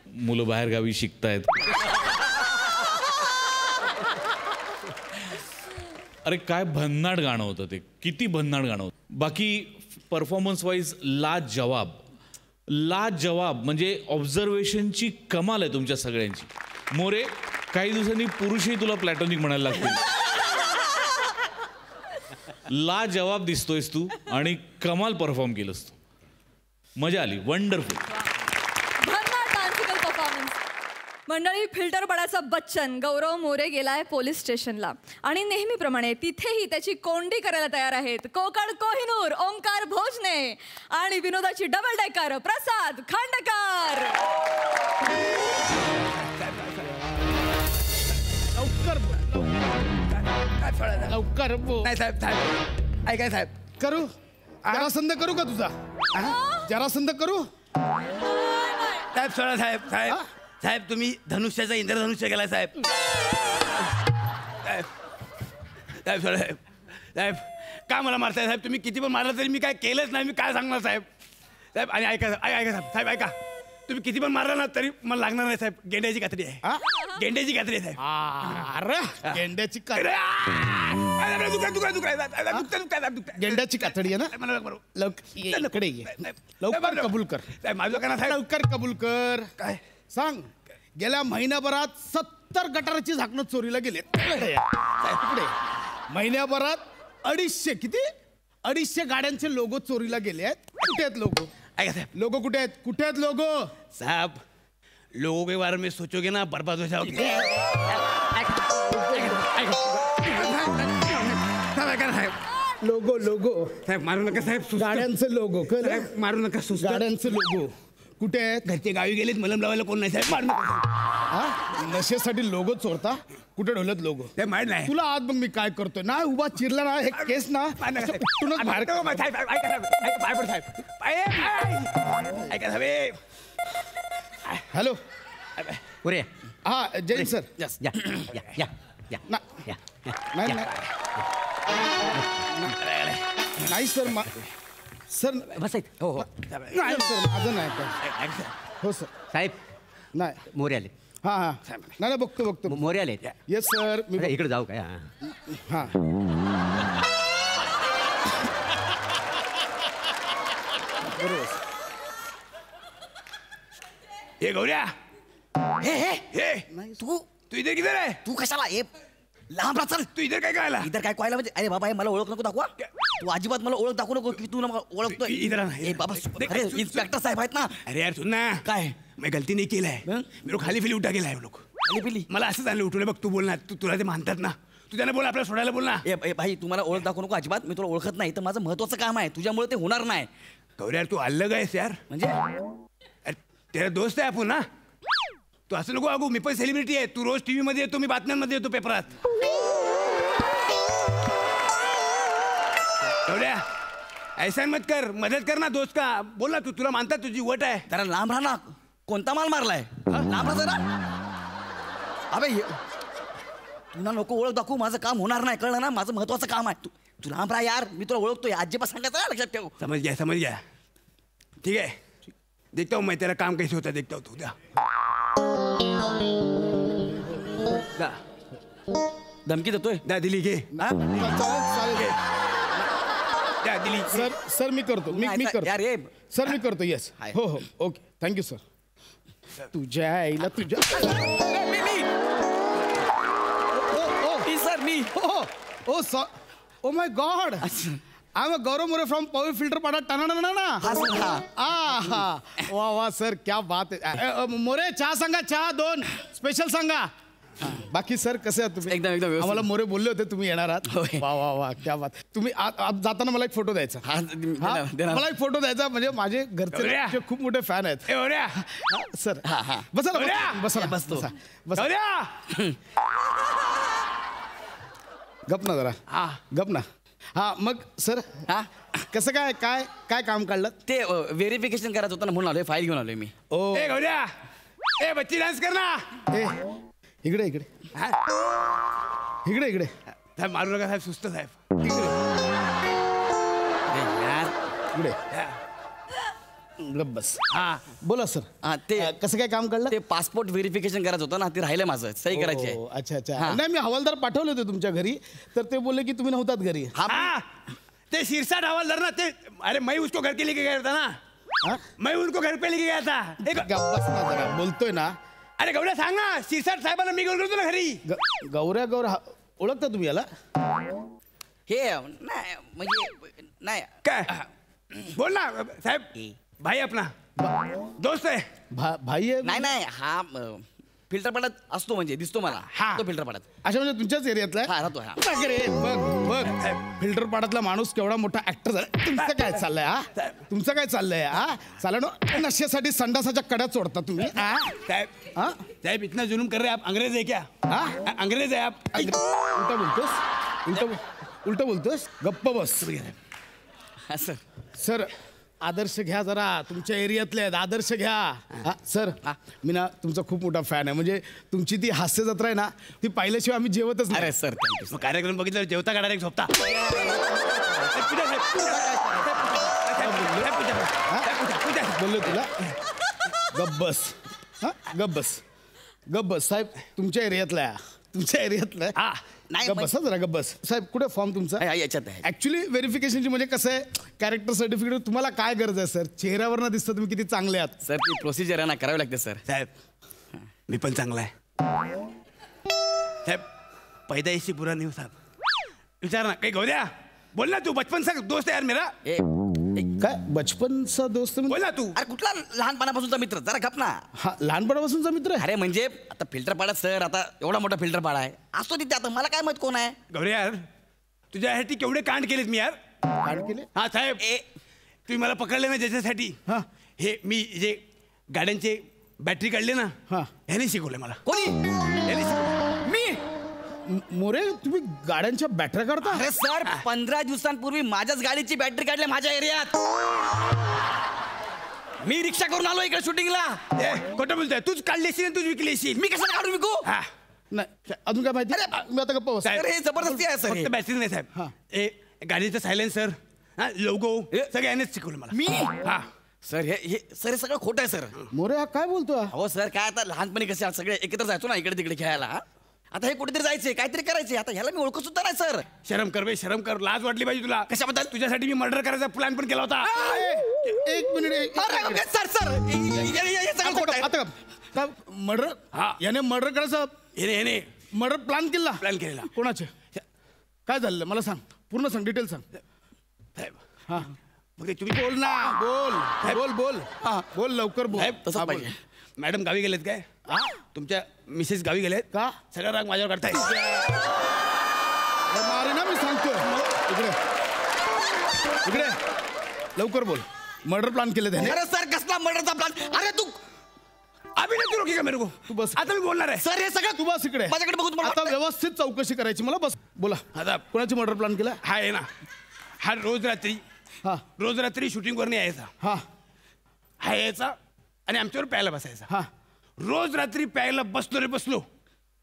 मुलं बाहेरगावी शिकतायत. अरे काय भन्नाट गाणं होतं ते. किती भन्नाट गाणं होतं. बाकी परफॉर्मन्स वाईज लाजवाब. म्हणजे ऑब्झर्वेशनची कमाल आहे तुमच्या सगळ्यांची. मोरे काही दिवसांनी पुरुषही तुला प्लॅटॉनिक म्हणायला लागतील. लाजवाब दिसतोयस तू आणि कमाल परफॉर्म केलंस तू. मजा आली. वंडरफुल. डान्सिकल परफॉर्मन्स. मंडळी फिल्टर पडायचा बच्चन गौरव मोरे गेलाय पोलीस स्टेशनला आणि नेहमीप्रमाणे तिथेही त्याची कोंडी करायला तयार आहेत कोकण कोहिनूर ओंकार भोजने आणि विनोदाची डबल डेकर प्रसाद खांडेकर. लवकर ऐकाय साहेब करू. जरासंध करू का तुझा. जरासंध करू. साहेब सोडा साहेब. साहेब साहेब तुम्ही धनुष्याचा इंद्रधनुष्य केलाय साहेब. साहेब सोडा साहेब. साहेब का मला मारताय साहेब. तुम्ही किती पण मारलं तरी मी काय केलंच नाही. मी काय सांगणार साहेब. साहेब आणि ऐका साहेब. साहेब ऐका. तुम्ही किती पण मारला ना तरी मला लागणार नाही साहेब. गेंड्याची कातडी आहे. गेंड्याची कातडी आहे साहेब. अरे गेंड्याची कातडी. गेंड्याची कातडी आहे ना. लवकर ये. लवकर कबूल कर. माझं का ना साहेब. लवकर कबूल कर. काय सांग. गेल्या महिनाभरात 70 गटाराची झाकणं चोरीला गेले. महिन्याभरात 250 गाड्यांचे लोगो चोरीला गेले आहेत. कुठे आहेत लोगो? लोगो कुठे आहेत? कुठे आहेत लोगो? साहब लोगों के बारे में सोचोगे ना बर्बाद हो जाओगे. लोगो लोगो साहेब मारू नका साहेब. गाड्यांचे लोगो मारू नका. गाड्यांचे लोगो कुठे आहेत? घरचे गावी गेलेत मलम लावायला कोण नाही साहेब. मारू नका. नशेसाठी लोगो चोरता. कुठे ढोलत लोगो? ते माहित नाही. तुला आज मग मी काय करतोय ना उभा चिरला ना हे केस ना कुठूनच बाहेर हॅलो पुरे हा जैन सर या नाही नाही सर सर बस हो हो नाही सर माझं नाही काय हो सर साहेब नाही मोरे आले. हा हा नाही बघतो मोरे आले. येस सर मी इकडे जाऊ काय. हा बरोबर. हे गौऱ्या हे हे हे तू इधर किधर आहे? तू कशाला हे लांब राहा चल. तू इधर काय करायला? इधर काय कोयला म्हणजे अरे बाबा हे मला ओळख नको दाखवा. तू अजिबात मला ओळख दाखवू नको की तू मला ओळखतोय. इधर ए बाबा अरे इन्स्पेक्टर साहेब आहेत ना. अरे यार सुन ना काय मैं गलती नहीं केला है. मी लोग खाली फिली उठा गेला आहे लोक. खाली पिली मला असं चाललं उठवलं बघ. तू बोलणार तुला ते मानतात ना. तू त्यांना बोल आपल्याला सोडायला बोल ना. ए भाई तू मला ओळख दाखवू नको अजिबात. मी तुला ओळखत नाही तर माझं महत्वाचं काम आहे. तुझ्यामुळे ते होणार नाही. गौरी यार तू अलग आहेस यार. म्हणजे अरे तेरा दोस्त आहे आपण ना. तू असं नको अगो. मी पण सेलिब्रिटी आहे. तू रोज टीव्ही मध्ये येतो. मी बातम्यांमध्ये येतो पेपरात. गौऱ्या ऐसा मत कर. मदत कर ना दोस्त का. बोल ना. तुला मानतात. तुझी वट आहे. जरा लांब राहा ना. कोणता माल मारलाय? लांब राहा जरा. अबे तुला नको ओळख दाखवू. माझं काम होणार नाही कळलं ना. माझं महत्वाचं काम आहे. तू लांब राहा यार. मी तुला ओळखतोय. अजिबात सांगायचं लक्षात ठेव. समझ गया ठीक है. देखता हूँ मैं तेरा काम कैसे होता है. देखता हूँ तू द्या. धमकी देतोय. द्या दिली घे. चालेल द्या दिली. सर मी करतो मी करतो यार हे सर मी करतो. येस हो हो ओके थँक्यू सर. तुझ्या आईला तुझ्या सर मी oh my god I am Gaurav More from Powai Filter Pada टाना वा वा सर क्या बात आहे. मोरे चहा सांगा. चहा 2 स्पेशल सांगा. बाकी सर कसे आहात तुम्ही? एकदम व्यवस्थित. आम्हाला मोरे बोलले होते तुम्ही येणार आहात. वा वा वा क्या बात. तुम्ही जाताना मला एक फोटो द्यायचा. मला एक फोटो द्यायचा म्हणजे माझे घरचे खूप मोठे फॅन आहेत. सर बसा बसा बसतो. गप ना जरा. गप ना. हा मग सर हा कसं काय काय काय काम काढलं? ते व्हेरिफिकेशन करायचं होतं ना म्हणून आलोय. फाईल घेऊन आलोय मी. ओ ए गौऱ्या ए बच्ची डान्स कर ना. ए इकडे इकडे इकडे इकडे साहेब मारू नका साहेब. सुस्त साहेब. इकडे गप बस. हा बोला सर. हा ते कसं काय काम काढलं? ते पासपोर्ट व्हेरिफिकेशन करायचं होतं ना. ते राहिलं माझं. सही करायची आहे. अच्छा अच्छा. नाही मी हवालदार पाठवले होते तुमच्या घरी तर ते बोलले की तुम्ही नव्हतात घरी. हाँ ते शीर्षा हवालदार ना ते. अरे मैं उसको घर के लेके गया था ना. मैं उनको घर पे लेके गया था. गप बस ना जरा. बोलतोय ना. अरे गौऱ्या सांग ना. शिरसाट साहेबांना मी घेऊन गेलो ना घरी. गौऱ्या ओळखता तुम्ही याला? हे नाही म्हणजे नाही काय बोल ना साहेब. भाई अपना दोस्त आहे. भाई आहे? नाही नाही हा फिल्टर पडत असतो म्हणजे दिसतो मला. हा. तो फिल्टर पडत. अच्छा म्हणजे तुमच्याच एरियातला हा राहतो. हा बघ रे बघ फिल्टर पाडातला माणूस केवढा मोठा ऍक्टर झाला. तुमचं काय चाललंय हा? तुमचं काय चाललंय हा? चालणं नशेसाठी संडासाच्या कड्या चोडता तुम्ही. साहेब हा साहेब इतना जुलूम कर रहे आप. अंग्रेज है क्या? हा अंग्रेज है आप. उलट बोलतोस. गप्प बस. हा सर. सर आदर्श घ्या जरा. तुमच्या एरियातले आहेत. आदर्श घ्या. हा सर मी ना तुमचा खूप मोठा फॅन आहे. म्हणजे तुमची ती हास्य जत्रा आहे ना ती पाहिल्याशिवाय आम्ही जेवतच नाही. अरे सर थँक्यू. कार्यक्रम बघितल्यावर जेवता काढा एक झोपता. बोललो तुला. गप्प बस. हा गप्प बस. गप्प बस साहेब. तुमच्या एरियातला आहे. तुमच्या एरियातला हा नाही गप्प बसा जरा. गप्प बस साहेब. कुठे फॉर्म तुमचा? याच्यात आहे. ऍक्च्युली व्हेरिफिकेशनची म्हणजे कसं आहे कॅरेक्टर सर्टिफिकेट तुम्हाला काय गरज आहे सर? चेहऱ्यावर ना दिसतं तुम्ही किती चांगले आहात. सर ती प्रोसिजर आहे ना करावी लागते सर. साहेब मी पण चांगला आहे. साहेब पैदाइशी बुरा नहीं हो साहब. विचार ना काही गौद्या बोल ना तू बचपन सा दोस्त है यार मेरा. काय बचपनचा दोस्त बोल ना तू. अरे कुठला लहानपणापासूनचा मित्र जरा गप ना. हा लहानपणापासूनचा मित्र आहे. अरे म्हणजे आता फिल्टर पाडा सर, आता एवढा मोठा फिल्टर पाडा आहे असतो तिथे. आता मला काय माहित कोण आहे. गौऱ्या यार तुझ्यासाठी केवढे कांड केलेत मी यार. कांड केले. हा साहेब तुम्ही मला पकडले ना ज्याच्यासाठी हे मी जे गाड्यांचे बॅटरी काढले ना ह्याने शिकवले मला. कोणी मी मोरे तुम्ही गाड्यांच्या बॅटऱ्या काढता. अरे सर 15 दिवसांपूर्वी माझ्याच गाडीची बॅटरी काढली माझ्या एरियात. मी रिक्षा करून आलो इकडे शूटिंगला. खोटं बोलतोय. तूच काढली असेल तूच विकली असेल. मी कशाला काढून विकू. नाही अजून काय माहिती. मी आता गप्पा बस. हे जबरदस्ती आहे सर. फक्त बॅटरी नाही साहेब. हे गाडीचं सायलेन्सर लोगो सगळं यानेच शिकवलं मला. मी हा सर हे सर हे सगळं खोटं आहे सर. मोरे हा काय बोलतोय. हो सर काय आता लहानपणी कसे सगळे एकत्र जायचो ना इकडे तिकडे खेळायला. आता हे कुठेतरी जायचे काहीतरी करायचे. आता ह्याला मी ओळखत सुद्धा नाही सर. शरम कर बे शरम कर. लाज वाटली पाहिजे तुला. कशाबद्दल. तुझ्यासाठी मी मर्डर करायचा प्लॅन पण केला होता. एक मिनिट सर सर हे सगळं खोटं आहे. आता काय मर्डर. याने मर्डर करायचं. याने मर्डर प्लॅन केलेला. कोणाचे काय झालं मला सांग. पूर्ण सांग डिटेल सांग. साहेब हा मग तुम्ही बोल ना. बोल बोल बोल लवकर बोल. साहेब तसं पाहिजे. मॅडम गावी गेलेत काय. तुमच्या मिसेस गावी गेलेत का. सगळा राग माझ्यावर काढताय. मारे ना मी सांगतो. इकडे लवकर बोल. मर्डर प्लॅन केले त्याने. अरे सर कसला मर्डरचा प्लॅन. अरे तू अभी नाही तू रोकी का मेरे को. तू बस. आता मी बोलणार आहे. सर हे सगळं तू बस इकडे. माझ्याकडे बघू तुम्हाला. आता व्यवस्थित चौकशी करायची मला. बस बोला. आता कोणाची मर्डर प्लॅन केला. हा आहे ना. हा रोज रात्री शूटिंगवर यायचा. हा यायचा आणि आमच्यावर प्यायला बसायचा. रोज रात्री प्यायला बसलो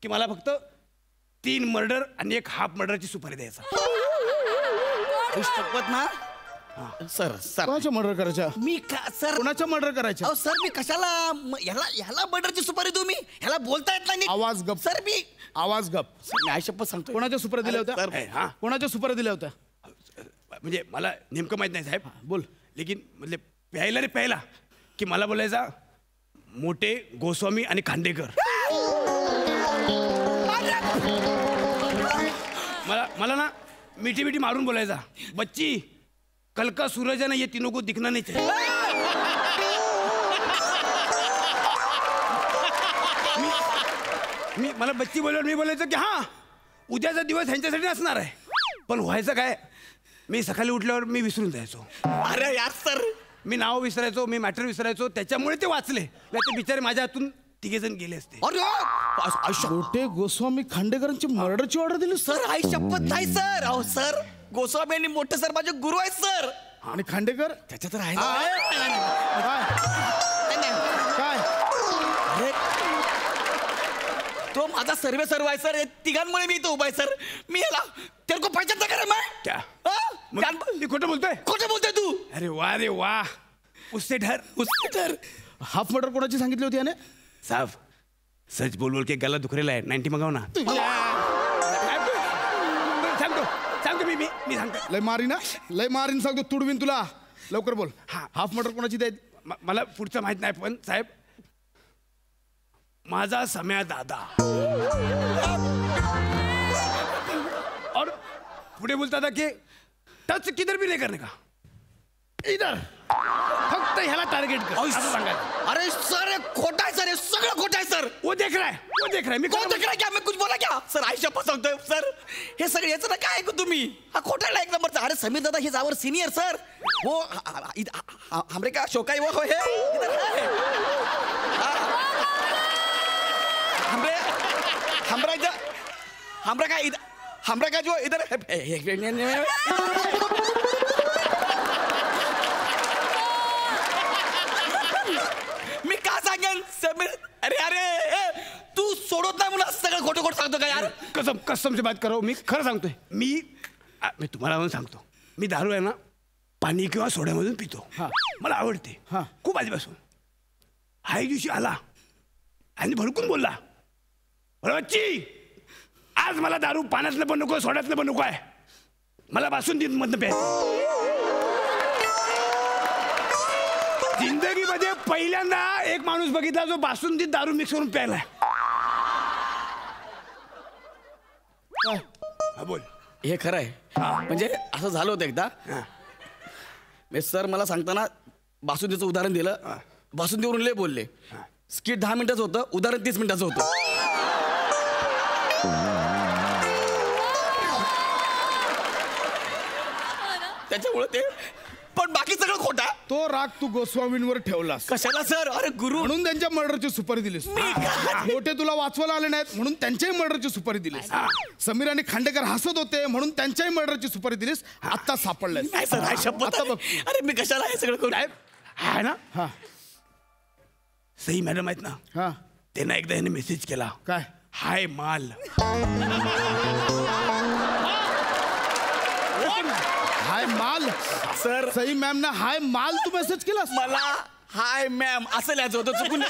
की मला फक्त 3 मर्डर आणि 1 हाफ मर्डरची सुपारी द्यायचा. शपथ ना सर. सर कोणाच्या मर्डर करायच्या. मी सर कोणाच्या मर्डर करायच्या. सर मी कशाला ह्याला मर्डरची सुपारी देऊ. मी ह्याला बोलता येत नाही. आवाज गप. सर मी आवाज गप. नाही शपथ सांगतो. कोणाच्या सुपारी दिल्या होत्या. कोणाच्या सुपारी दिल्या होत्या. म्हणजे मला नेमकं माहित नाही साहेब. बोल. लेकिन म्हणजे प्यायला की मला बोलायचा मोठे गोस्वामी आणि खांडेकर. मला ना मिठी मारून बोलायचा बच्ची कल का सूरज है ना ये तीनों को दिखना नहीं चाहिए. मला बच्ची बोलल्यावर मी बोलायचं की हा उद्याचा दिवस ह्यांच्यासाठी असणार आहे. पण व्हायचं काय मी सकाळी उठल्यावर मी विसरून जायचो. अरे यार सर मी नाव विसरायचो. मी मॅटर विसरायचो. त्याच्यामुळे ते वाचले. नाही ते बिचारे माझ्या हातून 3 जण गेले असते. छोटे गोस्वामी खांडेकरांची मर्डरची ऑर्डर दिली. सर आई शपथ नाही सर. अहो सर गोस्वामी आणि मोठे सर माझे गुरु आहेत सर. आणि खांडेकर त्याच्या तर आहे काय. अरे तो माझा सर्व आहे सर. तिघांमुळे मी इथं उभा आहे सर. मी याला तेरे को पहचान ना करे मी खोटं बोलतोय तू. अरे वा उससे डर. हाफ मर्डर कोणाची सांगितली होती याने. साहब सच बोल के गला दुखरेला आहे. 90 मागव ना. सांगतो मी सांगतो. लय मारीन सांगतो. तुडवीन तुला. लवकर बोल. हाफ मर्डर कोणाची द्यायची. मला पुढचं माहित नाही पण साहेब माझा सम्या दादा. और पुढे बोलता था कि टच किधर भी नहीं करने का. इधर फक्त ह्याला टार्गेट कर. अरे सर हे खोटा आहे सर. हे सगळं खोटं आहे सर. वो देख रहा है. मी कोण देख रहा है क्या. मी कुछ बोला क्या सर. आई शपथ सांगतोय सर. हे सगळं याचं ना काय ऐकू तुम्ही. हा खोटा आहे 1 नंबरचा. अरे समीर दादा हे जावर सिनियर सर. वो हमरे का शोकाई वो है इधर है. हमरा का जो इधर मी का सांगेन समीर. अरे तू सोडत नाही म्हणून सगळं खोटं सांगतो का यार. कसम से बात करो. मी खरं सांगतोय. मी तुम्हाला सांगतो मी दारू आहे ना पाणी किंवा सोड्यामधून पितो. मला आवडते खूप आधीपासून. हा एक दिवशी आला आणि भडकून बोलला बच्ची आज मला दारू पाण्यातलं पण नको सोड्यातलं पण नको आहे. मला बासुंदी मधनं प्यायचं. जिंदगीमध्ये पहिल्यांदा एक माणूस बघितला जो बासुंदीत दारू मिक्स करून प्यायलाय. हा बोल. हे खरं आहे. म्हणजे असं झालं होतं एकदा. सर मला सांगताना बासुंदीचं उदाहरण दिलं. बासुंदीवरून लय बोलले. स्किट 10 मिनिटाचं होतं, उदाहरण 30 मिनिटाचं होतं. त्याच्यामुळे ते पण बाकी सगळं खोटा. तो राग तू गोस्वामींवर ठेवलास. कशाला सर? अरे गुरु म्हणून त्यांच्या मर्डरची सुपारी दिलीस. मोठे तुला वाचवायला आले नाहीत म्हणून त्यांच्याही मर्डरची सुपारी दिलीस. समीर आणि खांडेकर हसत होते म्हणून त्यांच्याही मर्डरची सुपारी दिलीस. आता सापडलाय. आता बघ. अरे मी कशाला हे सगळं करू? आहे ना हा सई मॅडम आहेत ना, हा त्यांना एकदा याने मेसेज केला. काय? हाय माल. हाय माल. सर सई मॅम ना हाय माल तू मेसेज केलास. मला हाय मॅम असं लिहायचं होतं चुकून.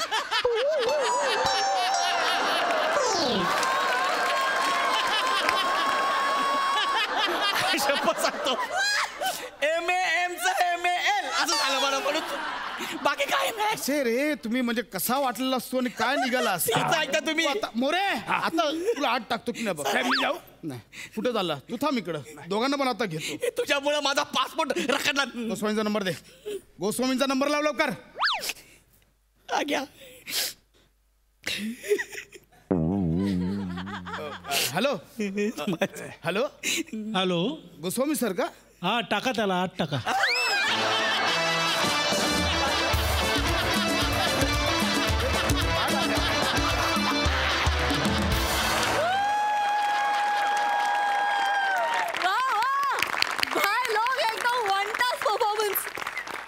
शपथ सांगतो MAM असं झालं बरं. म्हणून बाकी काय नाही. असे रे तुम्ही म्हणजे कसा वाटलेला असतो आणि काय निघालास. ऐका तुम्ही. आता मोरे आता तुला आत टाकतो की नाही बघ. मी जाऊ. नाही कुठे चालला तू? थांब इकडं. दोघांना पण आता घेतो. तुझ्यामुळे माझा पासपोर्ट रखडला. गोस्वामींचा नंबर दे. गोस्वामींचा नंबर लाव लवकर. घ्या. Hello hello hello Goswami sir का? हा टाका त्याला 8 टाका.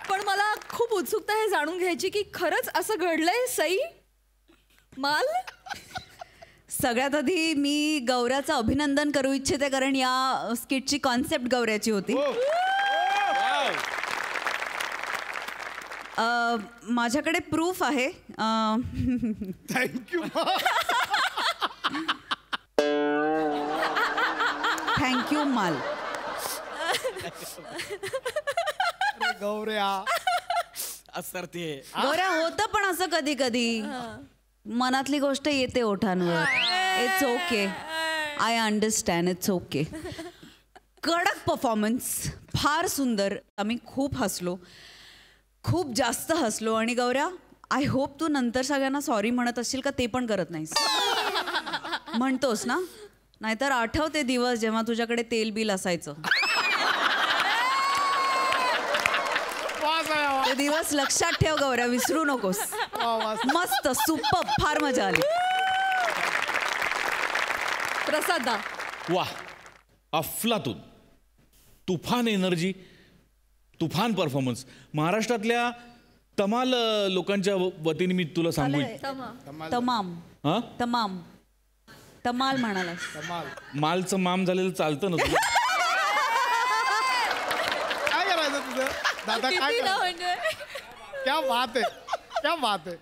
पण मला खूप उत्सुकता हे जाणून घ्यायची की खरंच असं घडलंय सई माल. सगळ्यात आधी मी गौऱ्याचं अभिनंदन करू इच्छिते कारण या स्किटची कॉन्सेप्ट गौऱ्याची होती. माझ्याकडे प्रूफ आहे. थँक्यू थँक्यू माल. गौऱ्या सर ते गौऱ्या होतं पण असं कधी कधी मनातली गोष्ट येते ओठांवर. It's okay. I understand. It's okay. कडक परफॉर्मन्स. फार सुंदर. आम्ही खूप हसलो. खूप जास्त हसलो. आणि गौऱ्या आय होप तू नंतर सगळ्यांना सॉरी म्हणत असशील का ते पण करत नाहीस. म्हणतोस ना? नाहीतर आठवते दिवस जेव्हा तुझ्याकडे तेल बिल असायचं. ते दिवस लक्षात ठेव गौऱ्या. विसरू नकोस. मस्त सुपर. फार मजा आली. प्रसादा वा अफलातून. तुफान एनर्जी, तुफान परफॉर्मन्स. महाराष्ट्रातल्या तमाल लोकांच्या वतीने मी तुला सांगू तमाम हा तमाम तमाल म्हणाला. मालचं माम झालेलं चालतं ना तुला. काय करायचं तुझं दादा? काय म्हणजे क्या बात आहे. क्या बात आहे.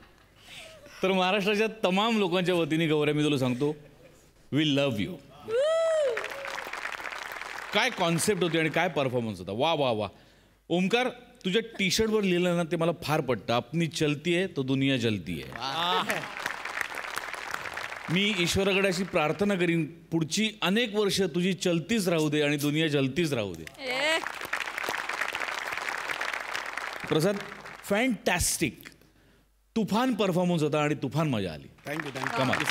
तर महाराष्ट्राच्या तमाम लोकांच्या वतीने गौऱ्या मी तुला सांगतो वी लव्ह यू. काय कॉन्सेप्ट होती आणि काय परफॉर्मन्स होता. वा वा वा. ओमकार तुझ्या टी शर्टवर लिहिलं ना ते मला फार पटतं. अपनी चलती आहे तो दुनिया जलती आहे. मी ईश्वराकडे अशी प्रार्थना करीन पुढची अनेक वर्ष तुझी चलतीच राहू दे आणि दुनिया जलतीच राहू दे. प्रसाद फॅन्टॅस्टिक. तुफान परफॉर्मन्स होता आणि तुफान मजा आली. थँक्यू कमाल.